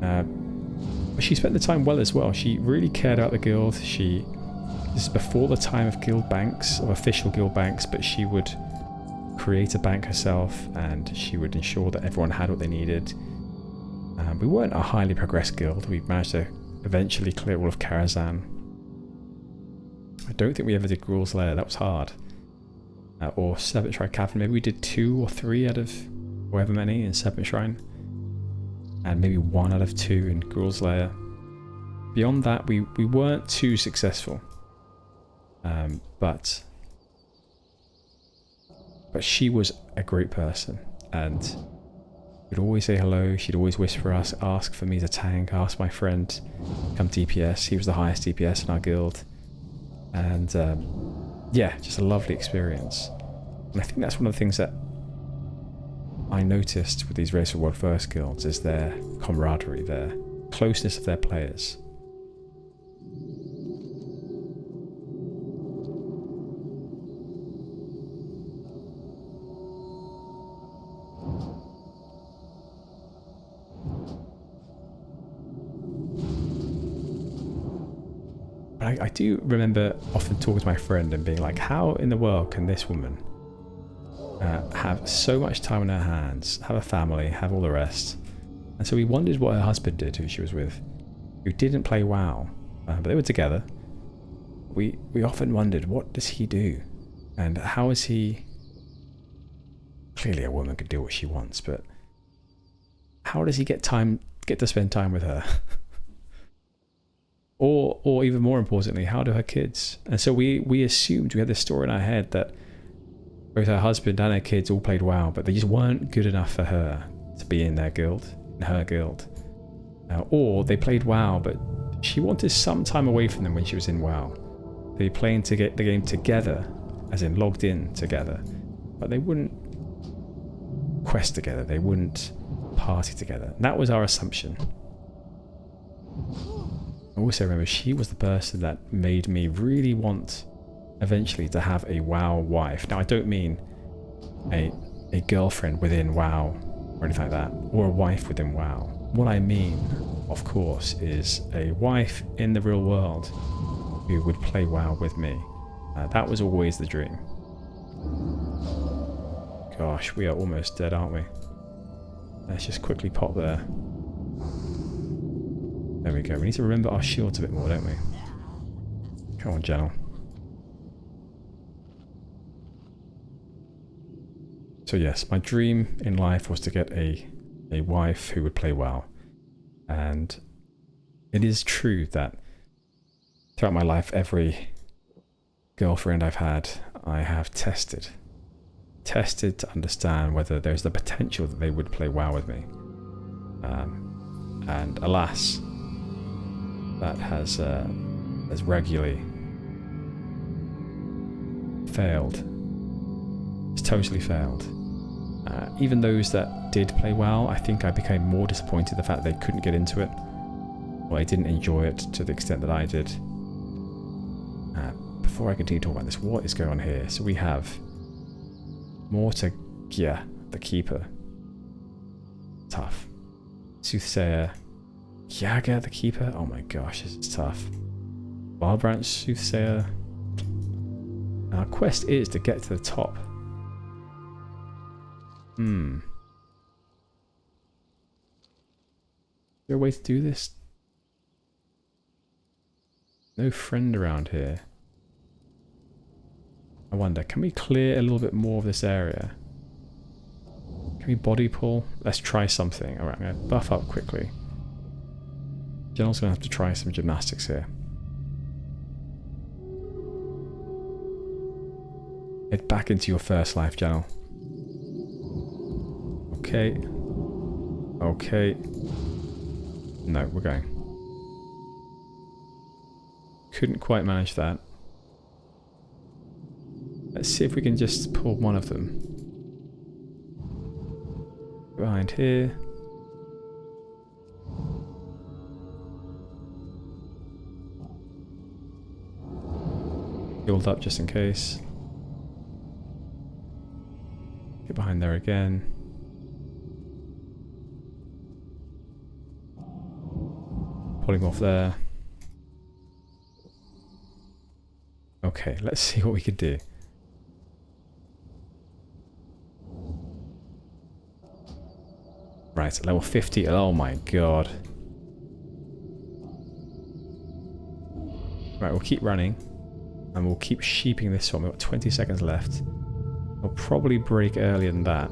But she spent the time well as well. She really cared about the guild. This is before the time of guild banks, of official guild banks, but she would create a bank herself, and she would ensure that everyone had what they needed. We weren't a highly progressed guild. We managed to eventually clear all of Karazhan. I don't think we ever did Gruul's Lair. That was hard. Or Serpent Shrine Cavern. Maybe we did 2 or 3 out of however many in Serpent Shrine. And maybe 1 out of 2 in Gruul's Lair. Beyond that, we weren't too successful. But she was a great person, and she'd always say hello. She'd always whisper us, ask for me to tank, ask my friend, come DPS. He was the highest DPS in our guild. And yeah, just a lovely experience. And I think that's one of the things that I noticed with these Race for World First guilds is their camaraderie, their closeness of their players. I do remember often talking to my friend and being like, how in the world can this woman have so much time on her hands, have a family, have all the rest? And so we wondered what her husband did, who she was with, who didn't play WoW, but they were together. We often wondered, what does he do? And how is he... Clearly a woman could do what she wants, but how does he get to spend time with her? Or even more importantly, how do her kids? And so we assumed, we had this story in our head that both her husband and her kids all played WoW, but they just weren't good enough for her to be in their guild, in her guild. Or they played WoW, but she wanted some time away from them when she was in WoW. They'd be playing to get the game together, as in logged in together, but they wouldn't quest together, they wouldn't party together. And that was our assumption. I also remember she was the person that made me really want eventually to have a WoW wife. Now I don't mean a girlfriend within WoW or anything like that, or a wife within WoW. What I mean, of course, is a wife in the real world who would play WoW with me. That was always the dream. Gosh, we are almost dead, aren't we? Let's just quickly pop there. There we go. We need to remember our shields a bit more, don't we? Come on, Gennal. So yes, my dream in life was to get a wife who would play WoW. And it is true that throughout my life, every girlfriend I've had, I have tested to understand whether there's the potential that they would play WoW with me. And alas, that has regularly failed. It's totally failed. Even those that did play WoW, I think I became more disappointed the fact they couldn't get into it, or they didn't enjoy it to the extent that I did. Before I continue talking about this, what is going on here? So we have Mortagia, the Keeper. Tough. Soothsayer. Yaga, the Keeper. Oh my gosh, this is tough. Wildbranch, Soothsayer. Our quest is to get to the top. Is there a way to do this? No friend around here. I wonder, can we clear a little bit more of this area? Can we body pull? Let's try something. Alright, I'm going to buff up quickly. Gennal's going to have to try some gymnastics here. Head back into your first life, Gennal. Okay. Okay. No, we're going. Couldn't quite manage that. Let's see if we can just pull one of them. Behind here. Healed up just in case. Get behind there again. Pull him off there. Okay, let's see what we could do. Right, level 50. Oh my god. Right, we'll keep running. And we'll keep sheeping this one. We've got 20 seconds left. We'll probably break earlier than that.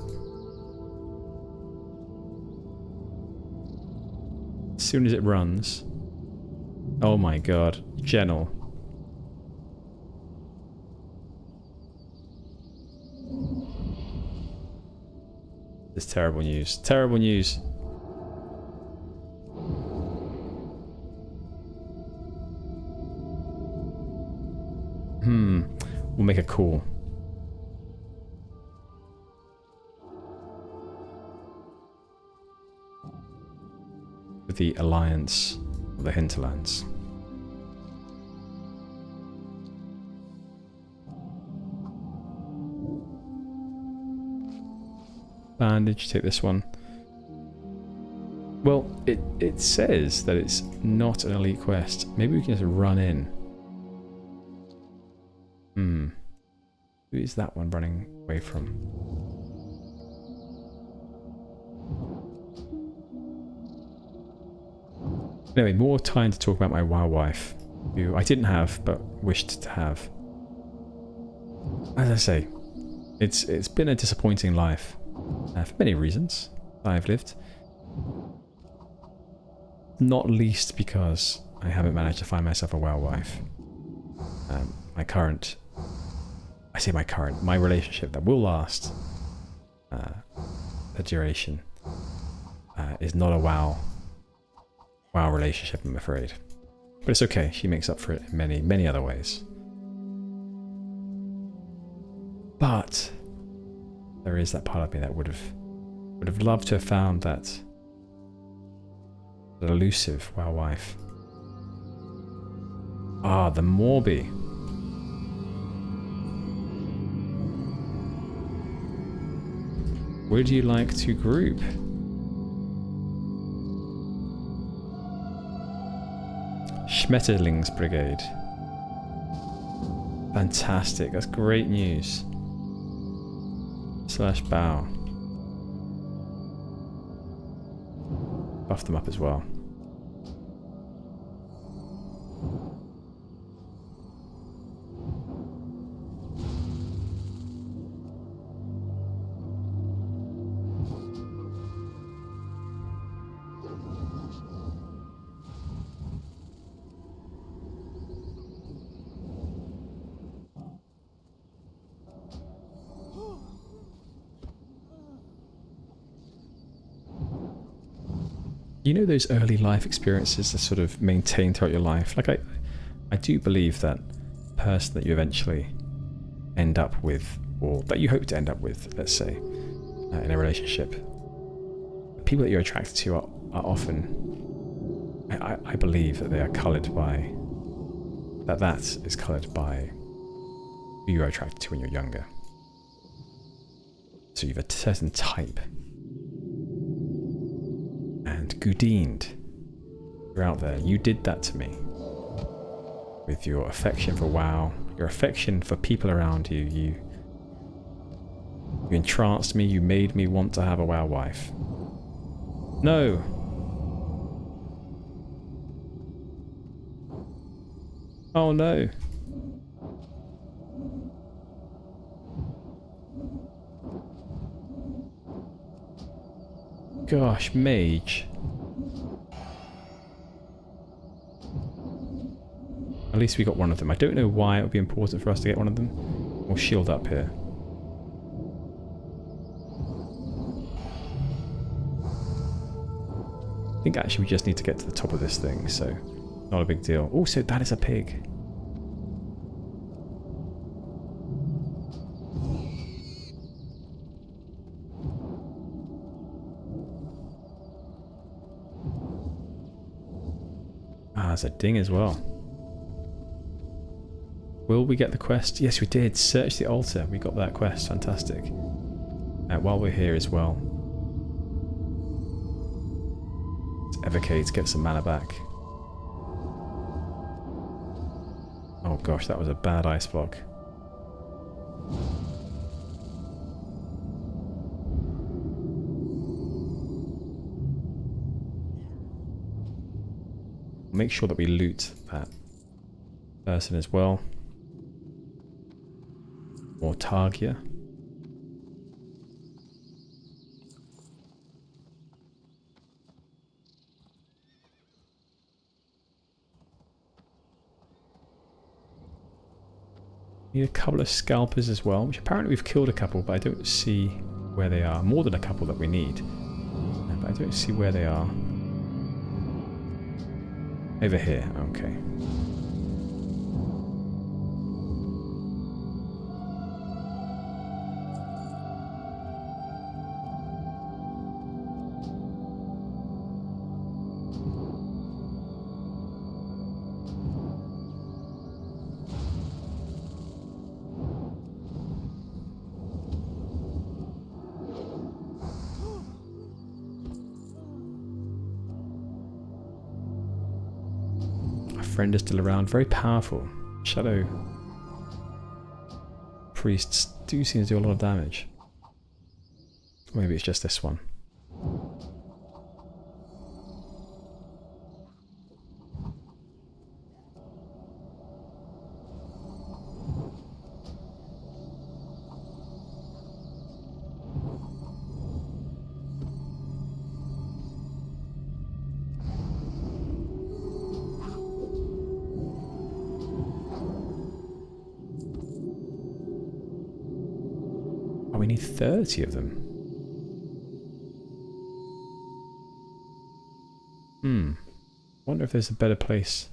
As soon as it runs. Oh my god. Gennal. This is terrible news. Terrible news. We'll make a call. With the Alliance of the Hinterlands. Bandage, take this one. Well, it says that it's not an elite quest. Maybe we can just run in. Who is that one running away from? Anyway, more time to talk about my WoW wife, who I didn't have, but wished to have. As I say, it's been a disappointing life. For many reasons I've lived. Not least because I haven't managed to find myself a WoW wife. My relationship that will last a duration is not a WoW relationship, I'm afraid. But it's okay, she makes up for it in many, many other ways. But there is that part of me that would have loved to have found that elusive WoW wife. Ah, the Morby. Would you like to group? Schmetterlings Brigade. Fantastic, that's great news. Slash bow. Buff them up as well. You know those early life experiences that sort of maintain throughout your life? Like I do believe that person that you eventually end up with, or that you hope to end up with, let's say, in a relationship, the people that you're attracted to are often, I believe that they are coloured by, that is coloured by who you are attracted to when you're younger. So you have a certain type. And Goudined, you're out there. You did that to me. With your affection for WoW, your affection for people around you. You entranced me. You made me want to have a WoW wife. No. Oh no. Gosh, Mage. At least we got one of them. I don't know why it would be important for us to get one of them. We'll shield up here. I think actually we just need to get to the top of this thing, so not a big deal. Also, that is a pig. Ah, there's a ding as well. Will we get the quest? Yes, we did. Search the altar. We got that quest. Fantastic. While we're here as well, let's evocate, get some mana back. Oh gosh, that was a bad ice block. Make sure that we loot that person as well. Or Targia. Need a couple of scalpers as well, which apparently we've killed a couple, but I don't see where they are. More than a couple that we need. But I don't see where they are. Over here, okay. Friend is still around, very powerful. Shadow priests do seem to do a lot of damage. Maybe it's just this one. We need 30 of them. Wonder if there's a better place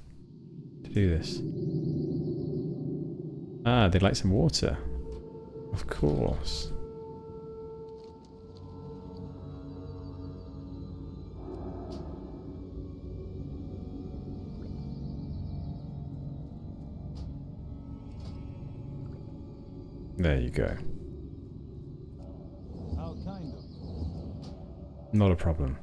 to do this. Ah, they'd like some water. Of course. There you go. How kind of you. Not a problem.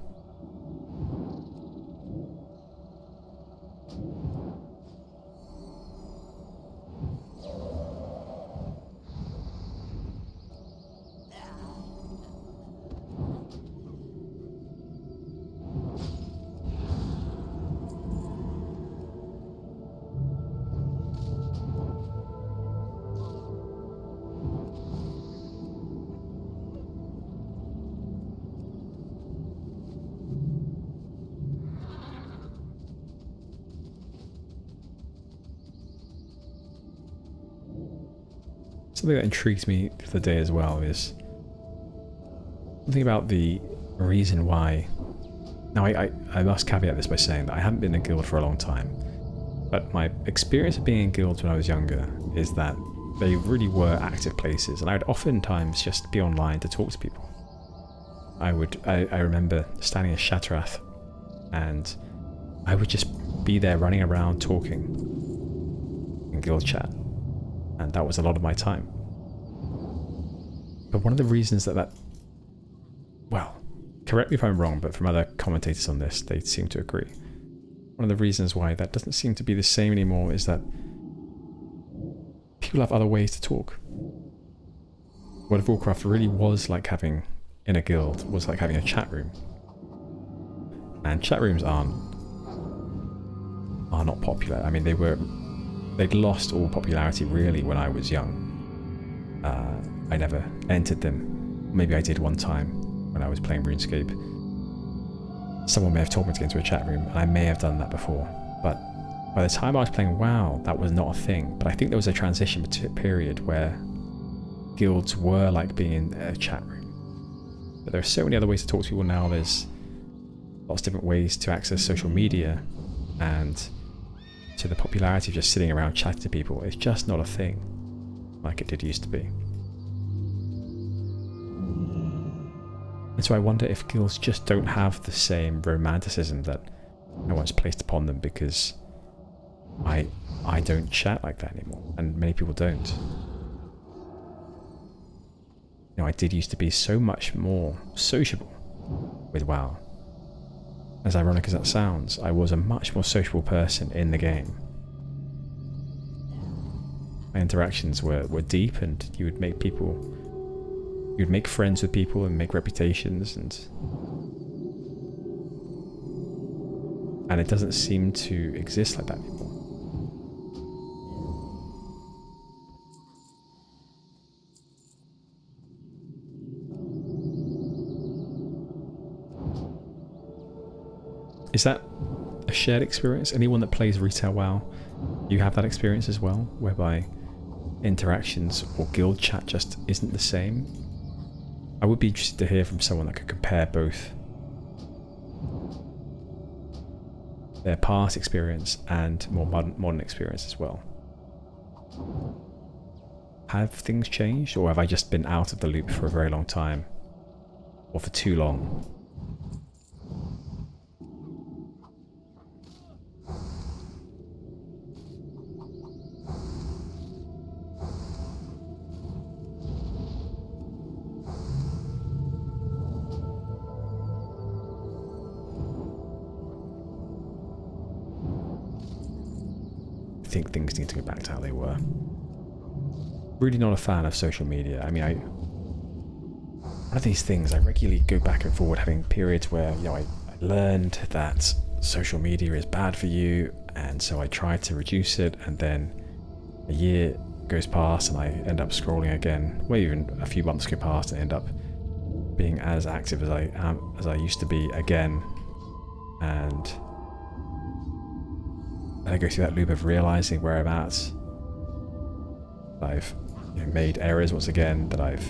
Something that intrigues me the other day as well is something about the reason why. Now, I must caveat this by saying that I haven't been in a guild for a long time, but my experience of being in guilds when I was younger is that they really were active places, and I would oftentimes just be online to talk to people. I remember standing in Shattrath, and I would just be there running around talking in guild chat, and that was a lot of my time. But one of the reasons well, correct me if I'm wrong, but from other commentators on this, they seem to agree. One of the reasons why that doesn't seem to be the same anymore is that people have other ways to talk. World of Warcraft really was like having, in a guild, was like having a chat room. And chat rooms are not popular. I mean, they'd lost all popularity really when I was young. I never entered them. Maybe I did one time when I was playing RuneScape. Someone may have told me to get into a chat room, and I may have done that before. But by the time I was playing WoW, that was not a thing. But I think there was a transition period where guilds were like being in a chat room. But there are so many other ways to talk to people now. There's lots of different ways to access social media, and so the popularity of just sitting around chatting to people is just not a thing like it did used to be. And so I wonder if guilds just don't have the same romanticism that I once placed upon them, because I don't chat like that anymore, and many people don't. You know, I did used to be so much more sociable with WoW. As ironic as that sounds, I was a much more sociable person in the game. My interactions were deep, and you would make friends with people and make reputations, and it doesn't seem to exist like that anymore. Is that a shared experience? Anyone that plays retail WoW, you have that experience as well, whereby interactions or guild chat just isn't the same? I would be interested to hear from someone that could compare both their past experience and more modern experience as well. Have things changed, or have I just been out of the loop for a very long time, or for too long? I think things need to go back to how they were. Really not a fan of social media. I mean, one of these things, I regularly go back and forward, having periods where, you know, I learned that social media is bad for you, and so I tried to reduce it, and then a year goes past and I end up scrolling again. Well, even a few months go past and I end up being as active as I used to be again, and I go through that loop of realizing where I'm at. I've made errors once again, that I've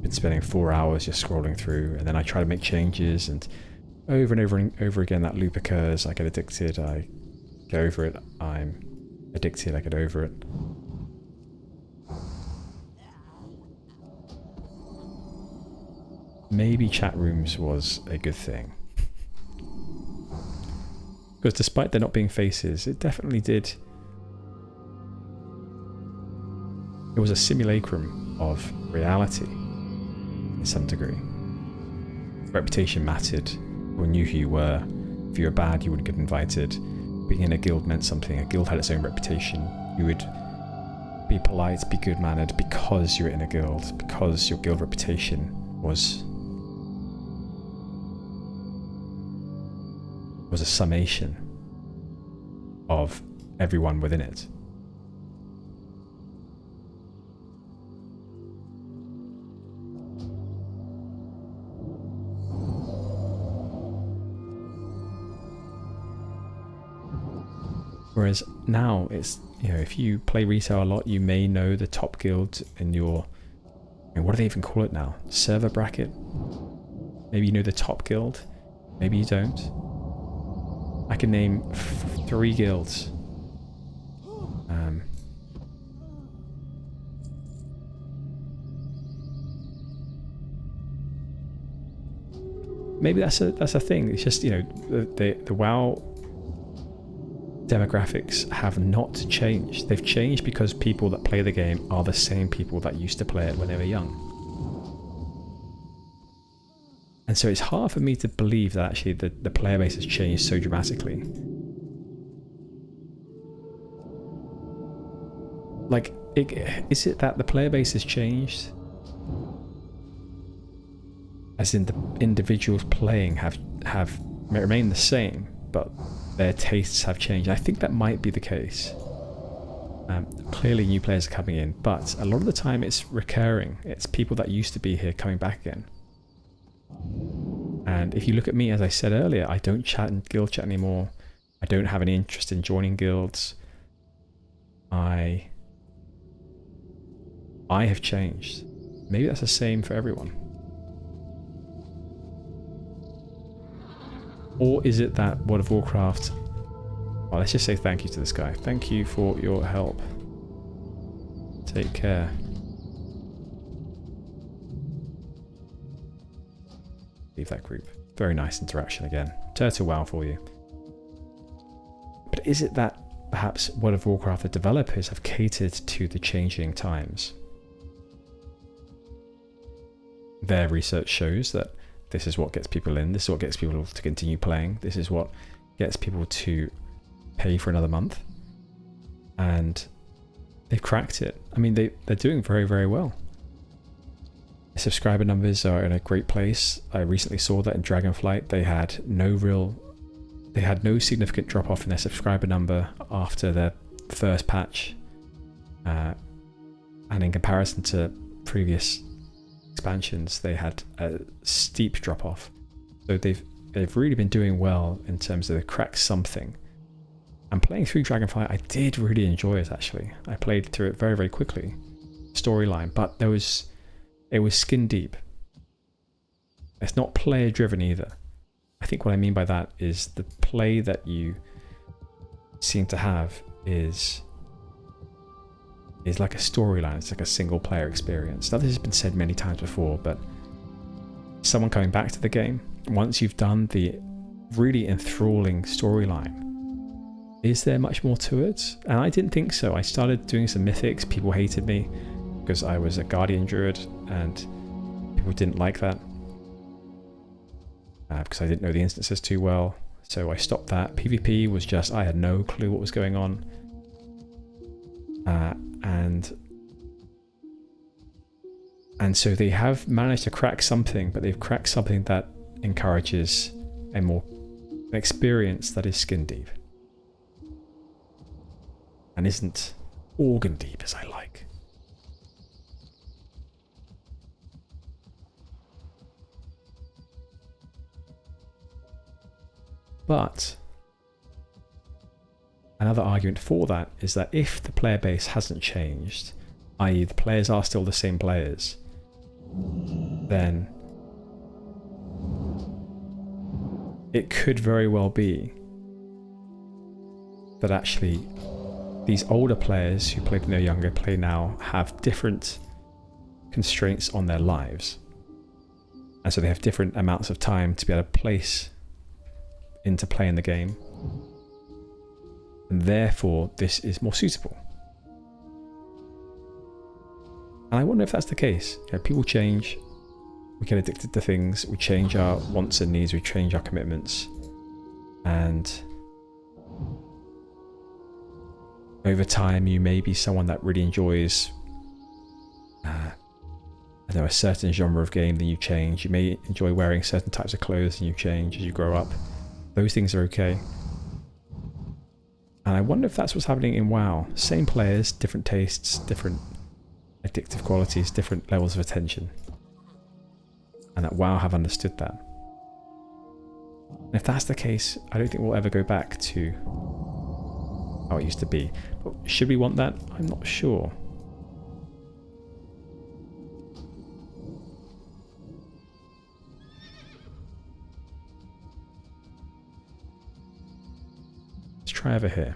been spending 4 hours just scrolling through, and then I try to make changes, and over and over again that loop occurs. I get addicted, I get over it, I'm addicted, I get over it. Maybe chat rooms was a good thing. Because despite there not being faces, it definitely did. It was a simulacrum of reality. in some degree. Reputation mattered. People knew who you were. If you were bad, you wouldn't get invited. Being in a guild meant something. A guild had its own reputation. You would be polite, be good-mannered because you were in a guild, because your guild reputation was a summation of everyone within it. Whereas now it's, you know, if you play retail a lot, you may know the top guild in your, I mean, what do they even call it now? Server bracket? Maybe you know the top guild, maybe you don't. I can name 3 guilds. Maybe that's a thing. It's just, you know, the WoW demographics have not changed. They've changed because people that play the game are the same people that used to play it when they were young. And so it's hard for me to believe that actually the player base has changed so dramatically. Like, is it that the player base has changed? As in the individuals playing have remained the same, but their tastes have changed. I think that might be the case. Clearly new players are coming in, but a lot of the time it's recurring. It's people that used to be here coming back again. And if you look at me, as I said earlier, I don't chat in guild chat anymore. I don't have any interest in joining guilds. I have changed. Maybe that's the same for everyone. Or is it that World of Warcraft... Well, let's just say thank you to this guy. Thank you for your help. Take care. Leave that group. Very nice interaction again. Turtle WoW for you. But is it that perhaps World of Warcraft, the developers, have catered to the changing times? Their research shows that this is what gets people in, this is what gets people to continue playing, this is what gets people to pay for another month. And they've cracked it. I mean, they're doing very, very well. The subscriber numbers are in a great place. I recently saw that in Dragonflight they had no significant drop off in their subscriber number after their first patch. And in comparison to previous expansions, they had a steep drop off. So they've really been doing well in terms of they cracked something. And playing through Dragonflight, I did really enjoy it actually. I played through it very, very quickly. Storyline, but it was skin deep. It's not player driven either. I think what I mean by that is the play that you seem to have is like a storyline. It's like a single player experience. Now, this has been said many times before, but someone coming back to the game, once you've done the really enthralling storyline, is there much more to it? And I didn't think so. I started doing some mythics. People hated me because I was a guardian druid and people didn't like that because I didn't know the instances too well. So I stopped that. PvP was just, I had no clue what was going on. And so they have managed to crack something, but they've cracked something that encourages an experience that is skin deep and isn't organ deep as I like. But another argument for that is that if the player base hasn't changed, i.e. the players are still the same players, then it could very well be that actually these older players who played when they were younger, play now, have different constraints on their lives. And so they have different amounts of time to be able to place into playing the game. And therefore, this is more suitable. And I wonder if that's the case. You know, people change. We get addicted to things, we change our wants and needs, we change our commitments. And over time, you may be someone that really enjoys I don't know, a certain genre of game, then you change. You may enjoy wearing certain types of clothes and you change as you grow up. Those things are okay. And I wonder if that's what's happening in WoW. Same players, different tastes, different addictive qualities, different levels of attention. And that WoW have understood that. And if that's the case, I don't think we'll ever go back to how it used to be. But should we want that? I'm not sure. Let's try over here.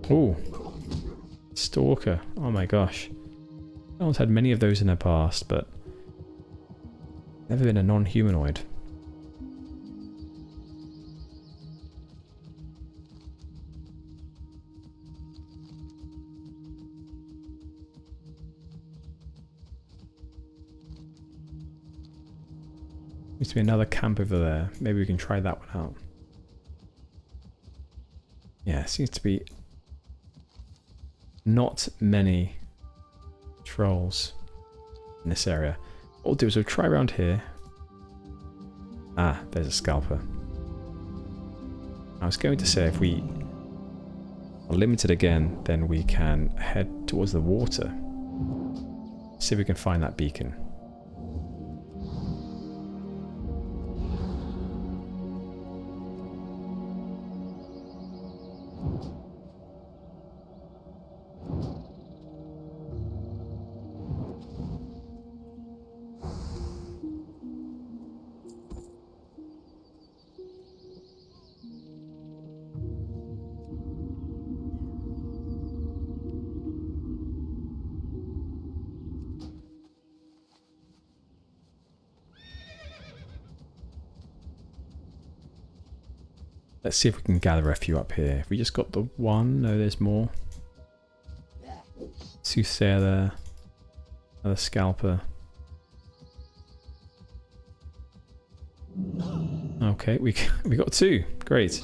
Oh, Stalker. Oh my gosh. No one's had many of those in the past, but never been a non-humanoid. Seems to be another camp over there. Maybe we can try that one out. Yeah, seems to be not many trolls in this area. What we'll do is we'll try around here. Ah, there's a scalper. I was going to say if we are limited again, then we can head towards the water. See if we can find that beacon. Let's see if we can gather a few up here. If we just got the one, no, there's more. Soothsayer there. Another scalper. Okay, we got two. Great.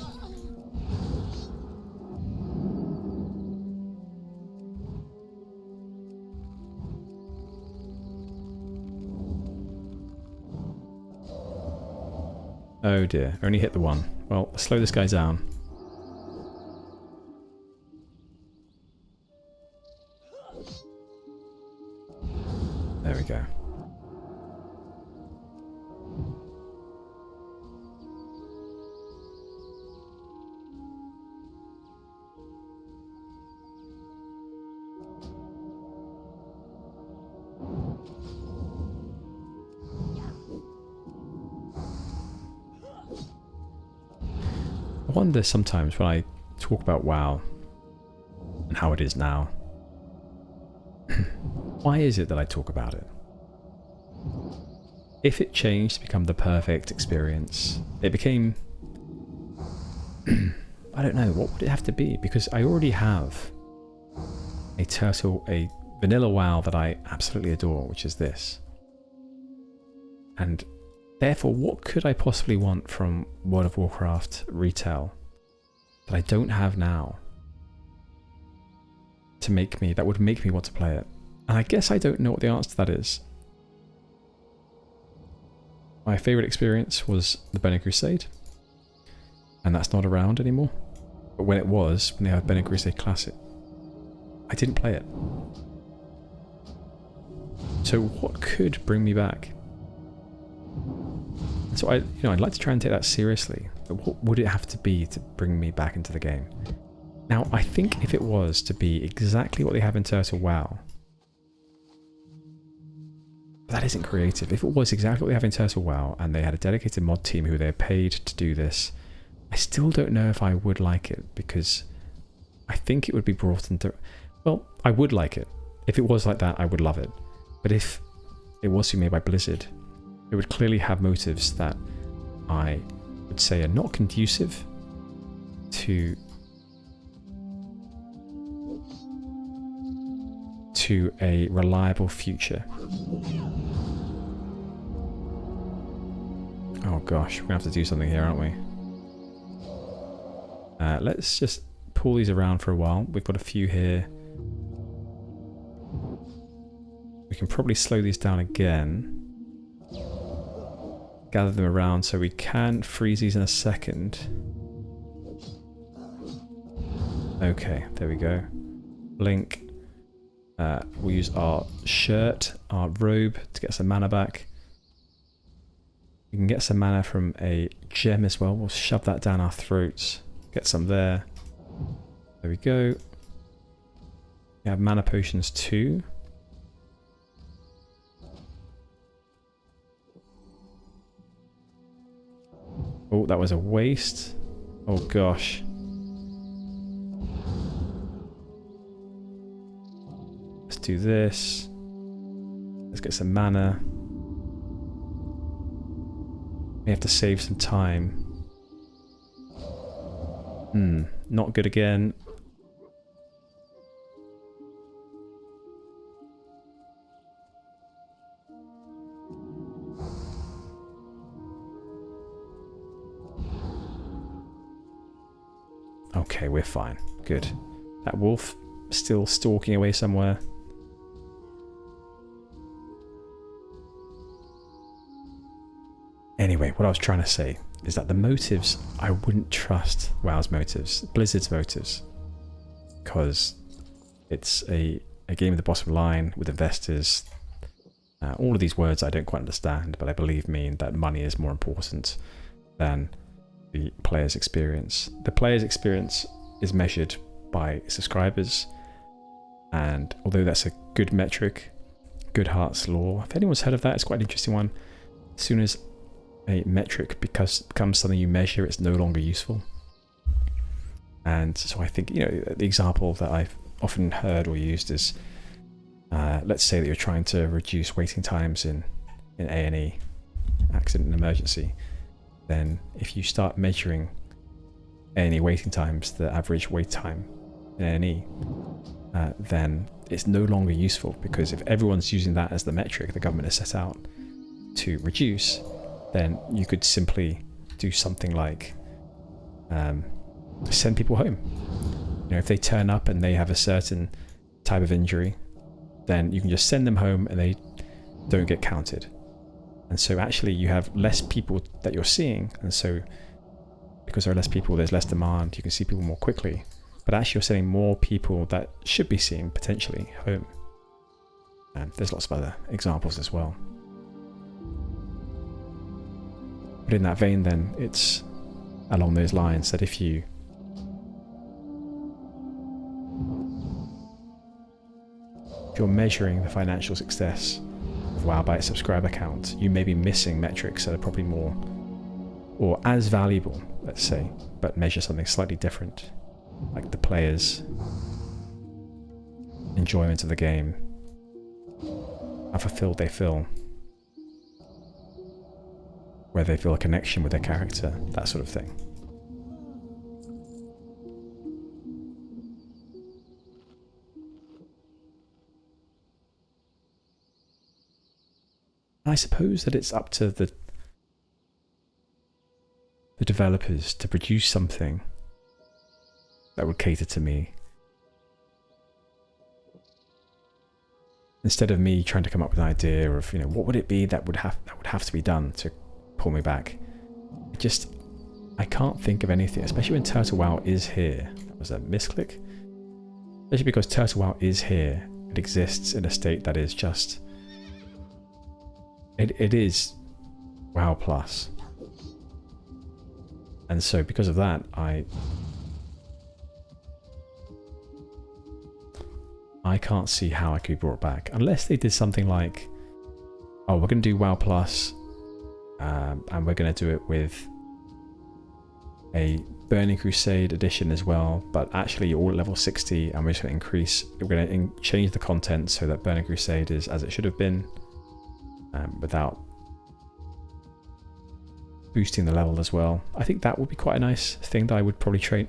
Oh dear, only hit the one. Well, let's slow this guy down. There we go. I wonder sometimes when I talk about WoW and how it is now, why is it that I talk about it? If it changed to become the perfect experience, it became... I don't know, what would it have to be? Because I already have a vanilla WoW that I absolutely adore, which is this. And therefore, what could I possibly want from World of Warcraft retail that I don't have now that would make me want to play it? And I guess I don't know what the answer to that is. My favourite experience was the Burning Crusade, and that's not around anymore. But when it was, when they had Burning Crusade Classic, I didn't play it. So what could bring me back? So I'd like to try and take that seriously. But what would it have to be to bring me back into the game? Now, I think if it was to be exactly what they have in Turtle WoW, that isn't creative. If it was exactly what they have in Turtle WoW and they had a dedicated mod team who they paid to do this, I still don't know if I would like it, because I think it would be brought into... Well, I would like it. If it was like that, I would love it. But if it was to be made by Blizzard, it would clearly have motives that I would say are not conducive to to a reliable future. Oh gosh, we're gonna have to do something here, aren't we? Let's just pull these around for a while. We've got a few here. We can probably slow these down again. Gather them around so we can freeze these in a second. Okay, there we go. Blink. We'll use our shirt, our robe to get some mana back. We can get some mana from a gem as well. We'll shove that down our throats. Get some there. There we go. We have mana potions too. Oh, that was a waste. Oh gosh. Let's do this. Let's get some mana. We have to save some time. Not good again. Okay, we're fine. Good. That wolf still stalking away somewhere. Anyway, what I was trying to say is that the motives, I wouldn't trust WoW's motives, Blizzard's motives, because it's a game of the bottom line with investors. All of these words I don't quite understand, but I believe mean that money is more important than the player's experience. The player's experience is measured by subscribers, and although that's a good metric, Good Heart's Law, if anyone's heard of that, it's quite an interesting one. As soon as a metric becomes something you measure, it's no longer useful. And so I think, you know, the example that I've often heard or used is, let's say that you're trying to reduce waiting times in A&E, accident and emergency. Then if you start measuring A&E waiting times, the average wait time in A&E, then it's no longer useful, because if everyone's using that as the metric the government has set out to reduce, then you could simply do something like send people home. You know, if they turn up and they have a certain type of injury, then you can just send them home and they don't get counted. And so actually you have less people that you're seeing, and so because there are less people, there's less demand, you can see people more quickly, but actually you're sending more people that should be seen potentially home. And there's lots of other examples as well. But in that vein then, it's along those lines that if you're measuring the financial success of WoW by its subscriber count, you may be missing metrics that are probably more or as valuable, let's say, but measure something slightly different, like the players' enjoyment of the game, how fulfilled they feel, where they feel a connection with their character, that sort of thing. I suppose that it's up to the developers to produce something that would cater to me, instead of me trying to come up with an idea of, you know, what would it be that would have to be done to pull me back. I can't think of anything, especially when Turtle WoW is here. That was a misclick. Especially because Turtle WoW is here. It exists in a state that is just... It is WoW Plus. And so because of that, I can't see how I could be brought back. Unless they did something like, oh, we're going to do WoW Plus, and we're going to do it with a Burning Crusade edition as well, but actually all at level 60, and we're just going to increase, we're going to change the content so that Burning Crusade is as it should have been, without boosting the level as well. I think that would be quite a nice thing that I would probably try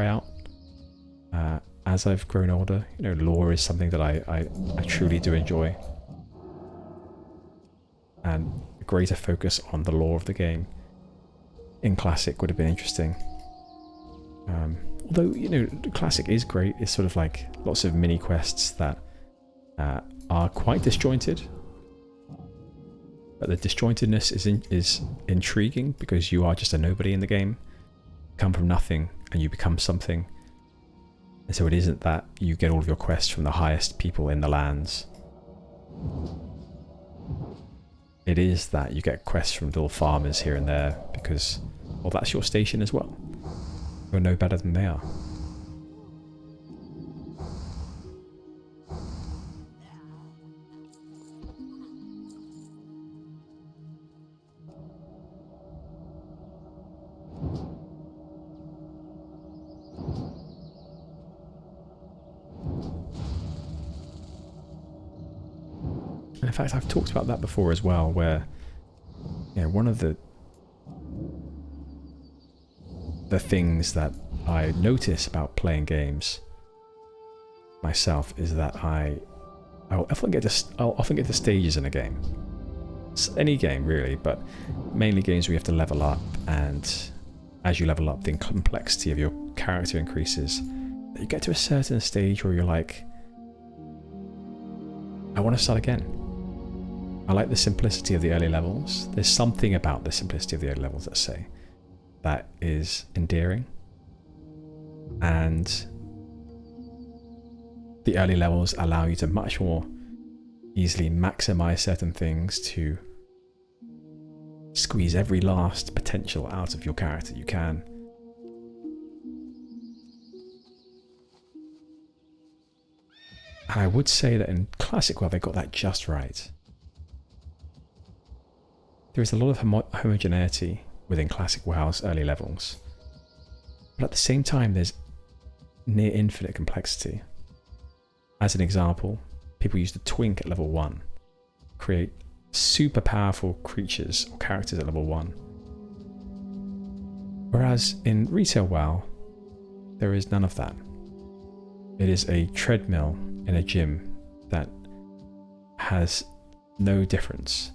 out. as I've grown older. You know, lore is something that I truly do enjoy. And a greater focus on the lore of the game in Classic would have been interesting. Although, you know, Classic is great. It's sort of like lots of mini quests that are quite disjointed. But the disjointedness is intriguing because you are just a nobody in the game. You come from nothing and you become something. And so it isn't that you get all of your quests from the highest people in the lands. It is that you get quests from little farmers here and there because, well, that's your station as well. You're no better than they are. And in fact, I've talked about that before as well, where, you know, one of the things that I notice about playing games myself is that I'll often get to stages in a game. It's any game really, but mainly games where you have to level up, and as you level up, the complexity of your character increases. You get to a certain stage where you're like, I want to start again. I like the simplicity of the early levels. There's something about the simplicity of the early levels, let's say, that is endearing. And the early levels allow you to much more easily maximize certain things to squeeze every last potential out of your character you can. And I would say that in Classic WoW they got that just right. There is a lot of homogeneity within Classic WoW's early levels, but at the same time there's near infinite complexity. As an example, people use the Twink at level 1, create super powerful creatures or characters at level 1. Whereas in retail WoW, there is none of that. It is a treadmill in a gym that has no difference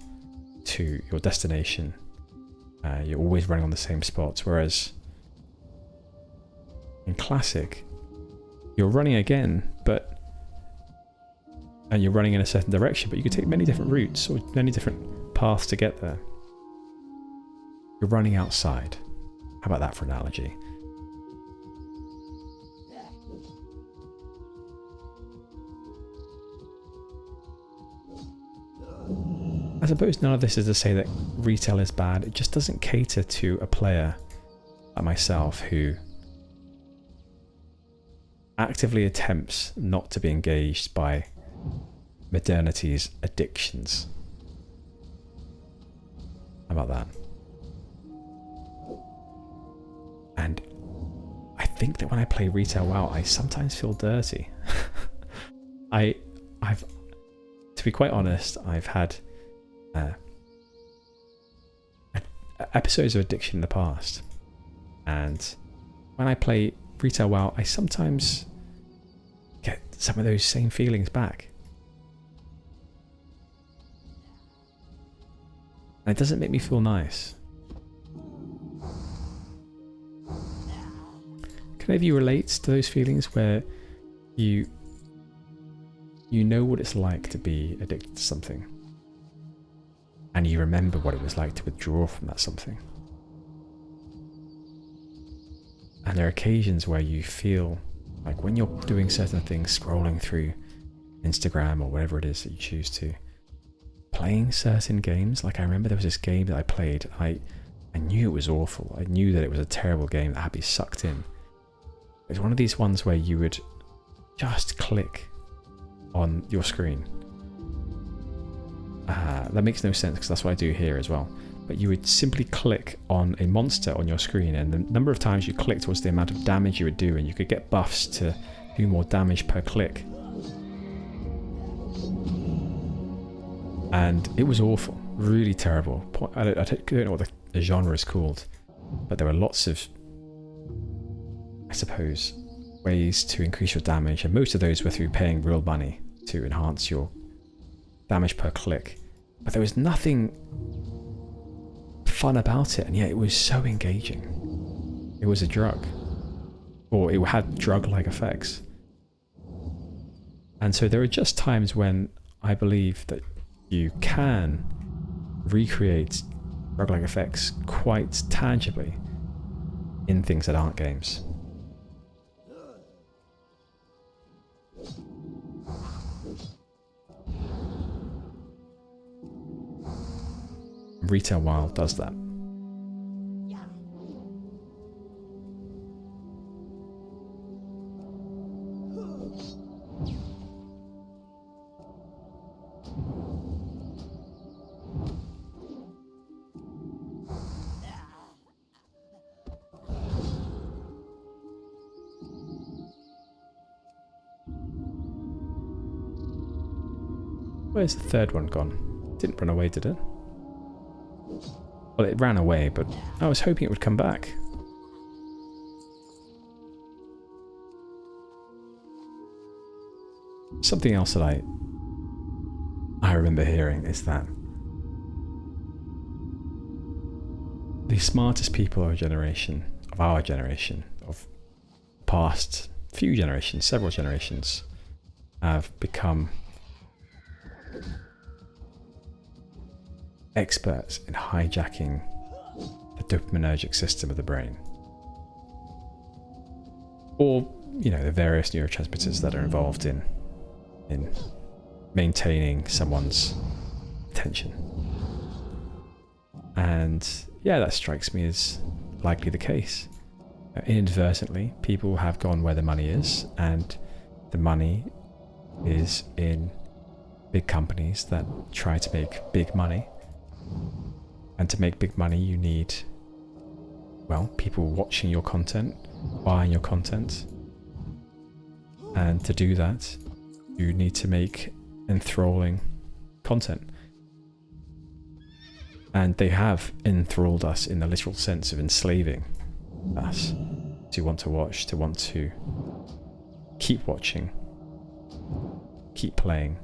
to your destination. You're always running on the same spots, whereas in Classic, you're running again, and you're running in a certain direction, but you could take many different routes or many different paths to get there. You're running outside. How about that for analogy? I suppose none of this is to say that retail is bad. It just doesn't cater to a player like myself who actively attempts not to be engaged by modernity's addictions. How about that? And I think that when I play retail WoW, I sometimes feel dirty. I've, to be quite honest, I've had episodes of addiction in the past, and when I play retail WoW, I sometimes get some of those same feelings back. And it doesn't make me feel nice. Can any of you relate to those feelings where you know what it's like to be addicted to something, and you remember what it was like to withdraw from that something? And there are occasions where you feel like when you're doing certain things, scrolling through Instagram or whatever it is that you choose to, playing certain games. Like I remember there was this game that I played, I knew it was awful. I knew that it was a terrible game that had me sucked in. It was one of these ones where you would just click on your screen. That makes no sense because that's what I do here as well. But you would simply click on a monster on your screen, and the number of times you clicked was the amount of damage you would do, and you could get buffs to do more damage per click. And it was awful, really terrible. I don't know what the genre is called, but there were lots of, I suppose, ways to increase your damage, and most of those were through paying real money to enhance your damage per click. But there was nothing fun about it, and yet it was so engaging. It was a drug, or it had drug-like effects. And so there are just times when I believe that you can recreate drug-like effects quite tangibly in things that aren't games. Retail WoW does that. Where's the third one gone? Didn't run away, did it? Well, it ran away, but I was hoping it would come back. Something else that I remember hearing is that the smartest people of our generation, of past few generations, several generations, have become experts in hijacking the dopaminergic system of the brain, or the various neurotransmitters that are involved in maintaining someone's attention. And yeah, that strikes me as likely the case. Inadvertently, people have gone where the money is, and the money is in big companies that try to make big money. And to make big money, you need, well, people watching your content, buying your content. And to do that, you need to make enthralling content. And they have enthralled us in the literal sense of enslaving us to want to watch, to want to keep watching, keep playing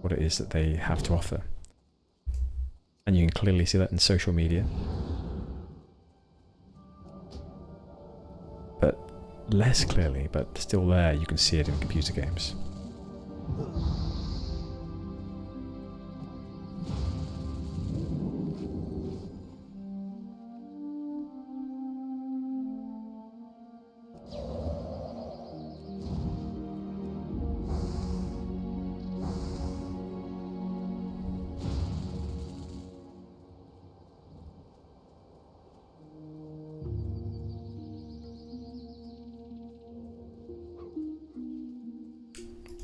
what it is that they have to offer. And you can clearly see that in social media. But less clearly, but still there, you can see it in computer games.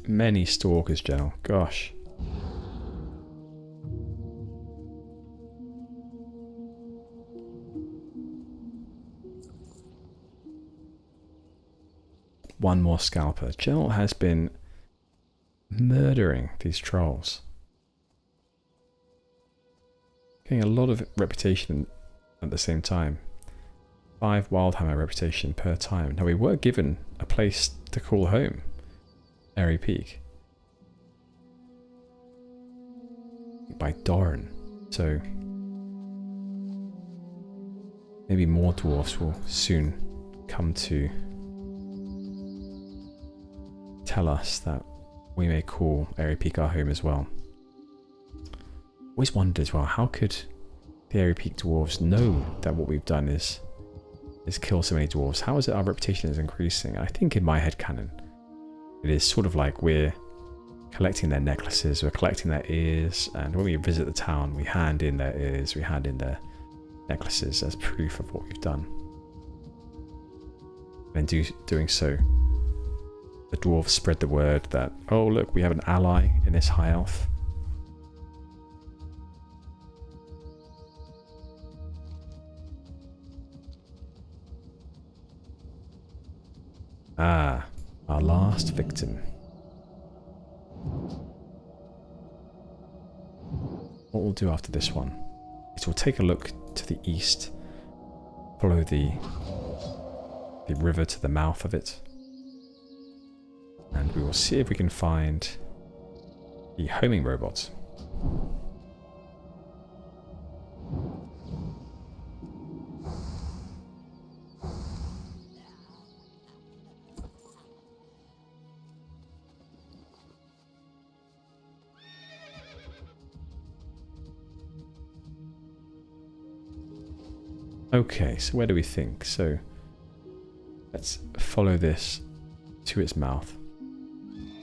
Many stalkers, Gennal. Gosh. One more scalper. Gennal has been murdering these trolls. Getting a lot of reputation at the same time. 5 Wildhammer reputation per time. Now we were given a place to call home. Airy Peak by Doran, so maybe more dwarves will soon come to tell us that we may call Airy Peak our home as well. Always wondered as well, how could the Airy Peak dwarves know that what we've done is kill so many dwarves? How is it our reputation is increasing? I think in my headcanon, it is sort of like we're collecting their necklaces, we're collecting their ears, and when we visit the town, we hand in their ears, we hand in their necklaces as proof of what we've done. And doing so, the dwarves spread the word that, oh look, we have an ally in this high elf. Ah. Our last victim. What we'll do after this one is we'll take a look to the east, follow the river to the mouth of it, And we will see if we can find the homing robot. Okay, so where do we think? So let's follow this to its mouth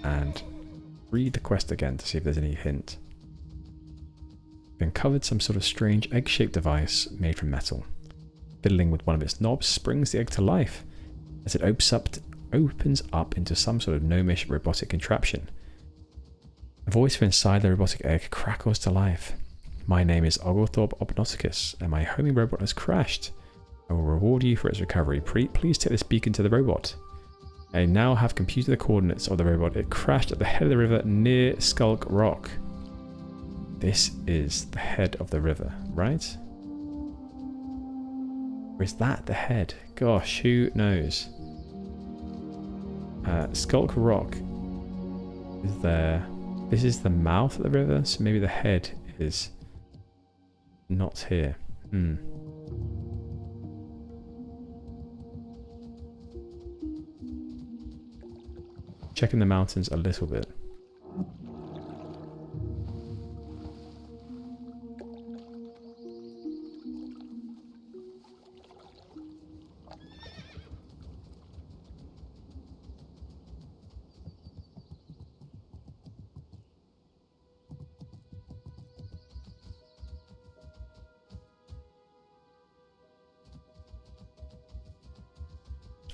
and read the quest again to see if there's any hint. We've uncovered some sort of strange egg-shaped device made from metal. Fiddling with one of its knobs springs the egg to life as it opens up into some sort of gnomish robotic contraption. A voice from inside the robotic egg crackles to life. My name is Oglethorpe Obnauticus, and my homing robot has crashed. I will reward you for its recovery. Please take this beacon to the robot. I now have computed the coordinates of the robot. It crashed at the head of the river near Skulk Rock. This is the head of the river, right? Or is that the head? Gosh, who knows? Skulk Rock is there. This is the mouth of the river, so maybe the head is not here. Checking the mountains a little bit.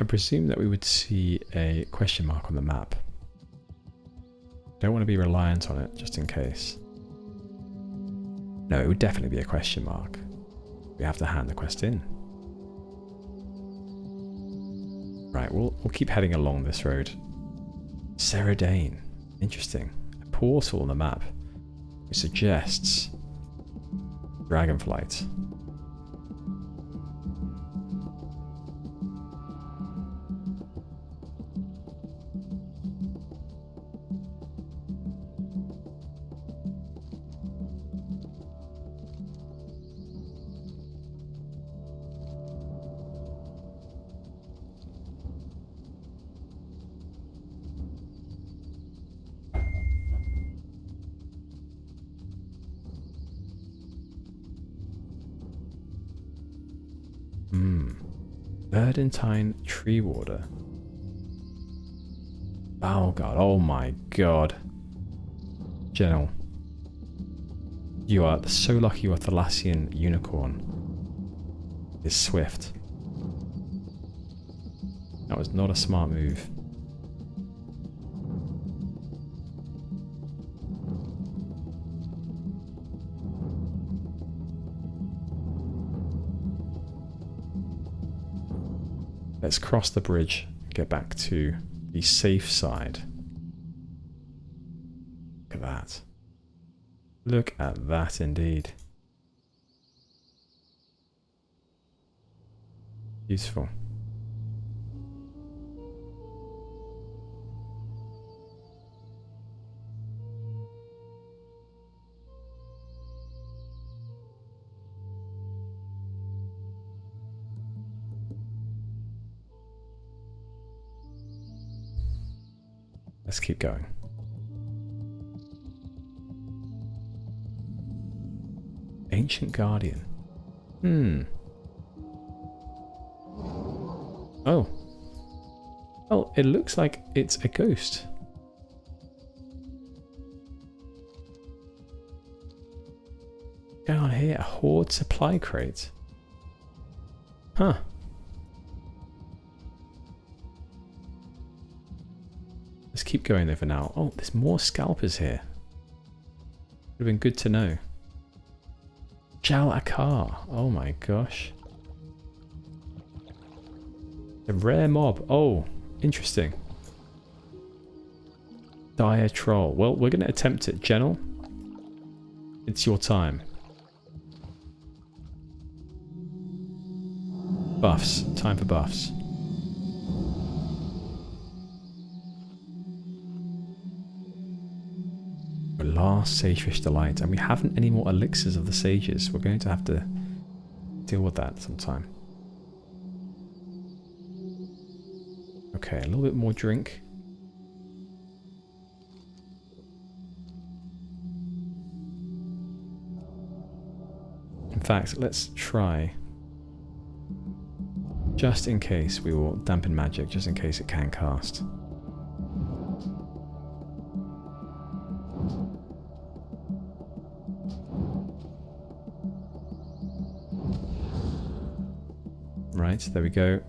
I presume that we would see a question mark on the map. Don't want to be reliant on it, just in case. No, it would definitely be a question mark. We have to hand the quest in. Right, we'll keep heading along this road. Seradane. Interesting. A portal on the map, which suggests dragonflight. Verdantine tree warder. Oh god, oh my god. Gennal. You are so lucky your Thalassian unicorn is swift. That was not a smart move. Let's cross the bridge and get back to the safe side. Look at that. Look at that indeed. Beautiful. Let's keep going. Ancient Guardian. Oh. Oh, it looks like it's a ghost. What's going on here? A horde supply crate. Huh. Let's keep going there for now. Oh, there's more scalpers here. Would have been good to know. Jal Akar. Oh my gosh. A rare mob. Oh, interesting. Dire troll. Well, we're going to attempt it. Gennal, it's your time. Buffs. Time for buffs. The last Sagefish Delight. And we haven't any more elixirs of the sages. We're going to have to deal with that sometime. Okay, a little bit more drink. In fact, let's try, just in case, we will dampen magic, just in case it can cast. Right, there we go.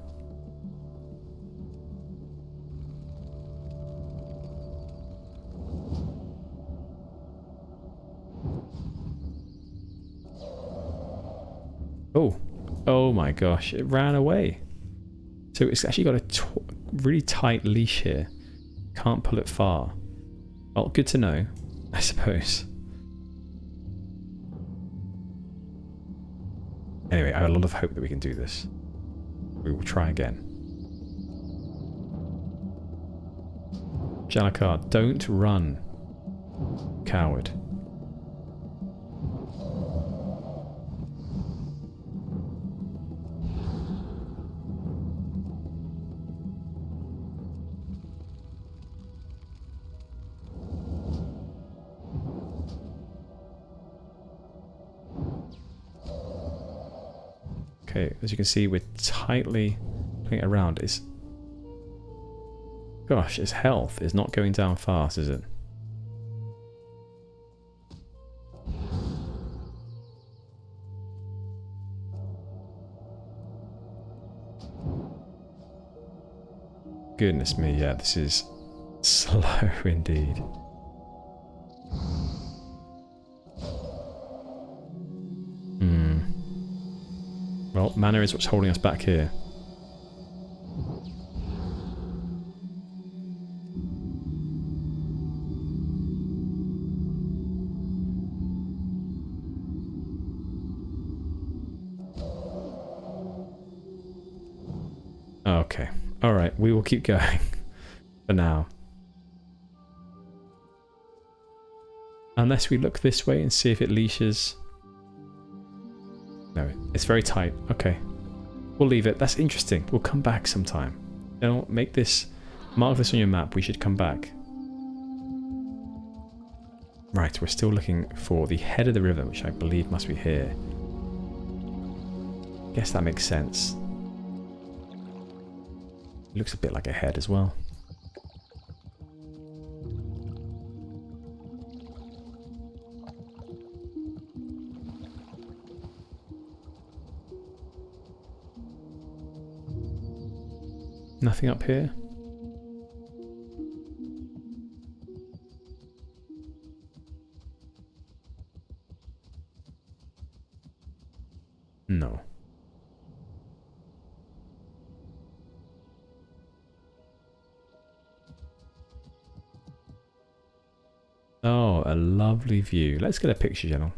Oh, oh my gosh, it ran away. So it's actually got a really tight leash here. Can't pull it far. Well, good to know, I suppose. Anyway, I have a lot of hope that we can do this. We will try again. Jalakar, don't run. Coward. Okay, as you can see, we're tightly putting it around. Gosh, his health is not going down fast, is it? Goodness me, yeah, this is slow indeed. Well, mana is what's holding us back here. Okay. Alright, we will keep going for now. Unless we look this way and see if it leashes. No, it's very tight. Okay. We'll leave it. That's interesting. We'll come back sometime. Don't make this... Mark this on your map. We should come back. Right, we're still looking for the head of the river, which I believe must be here. Guess that makes sense. It looks a bit like a head as well. Nothing up here? No. Oh, a lovely view. Let's get a picture, Gennal.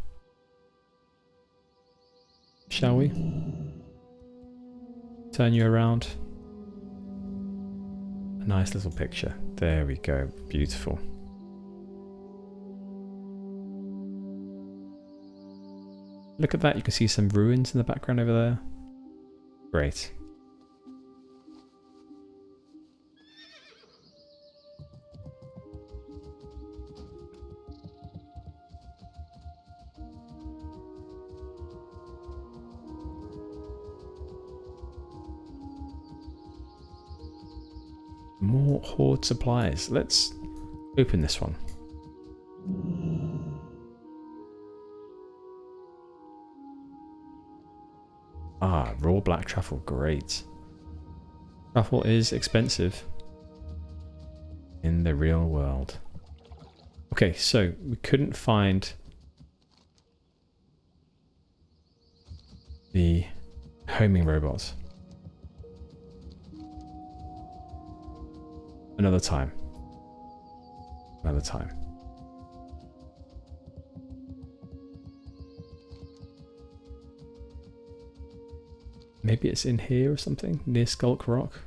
Shall we? Turn you around. A nice little picture. There we go. Beautiful. Look at that. You can see some ruins in the background over there. Great. More horde supplies. Let's open this one. Ah, raw black truffle. Great. Truffle is expensive in the real world. Okay, so we couldn't find the homing robots. Another time. Another time. Maybe it's in here or something? Near Skulk Rock?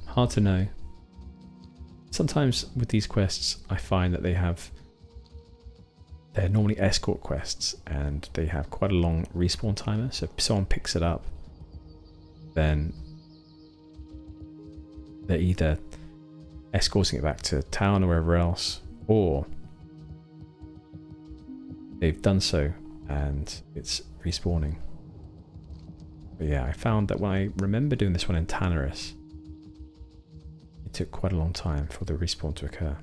Hard to know. sometimes with these quests, I find that they're normally escort quests, and they have quite a long respawn timer. So if someone picks it up, then they're either escorting it back to town or wherever else, or they've done so and it's respawning. But yeah, I found that when I remember doing this one in Tanarus, it took quite a long time for the respawn to occur.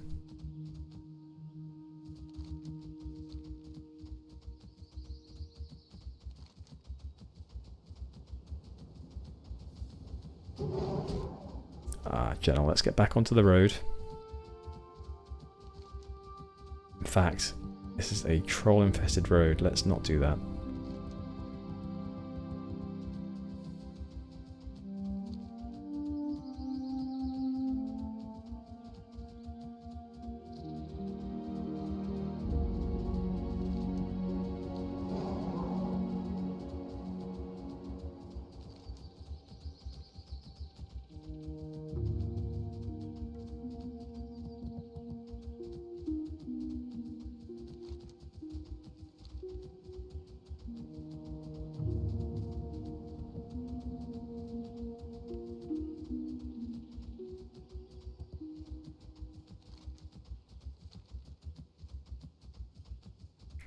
Gennal, let's get back onto the road. In fact, this is a troll-infested road. Let's not do that.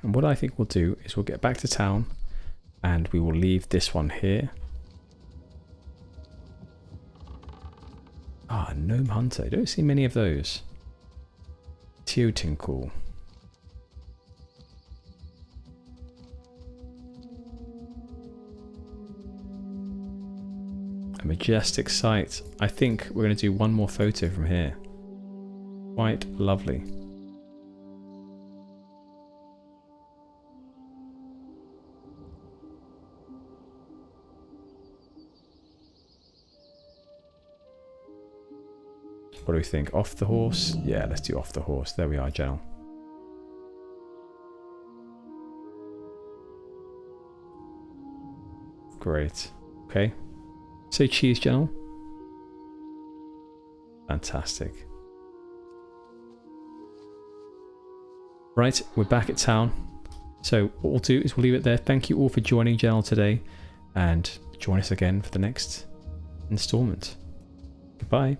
And what I think we'll do is we'll get back to town and we will leave this one here. Ah, Gnome Hunter. I don't see many of those. Teotinkle. A majestic sight. I think we're going to do one more photo from here. Quite lovely. What do we think? Off the horse? Yeah, let's do off the horse. There we are, Gennal. Great. Okay. Say cheese, Gennal. Fantastic. Right, we're back at town. So what we'll do is we'll leave it there. Thank you all for joining Gennal today, and join us again for the next installment. Goodbye.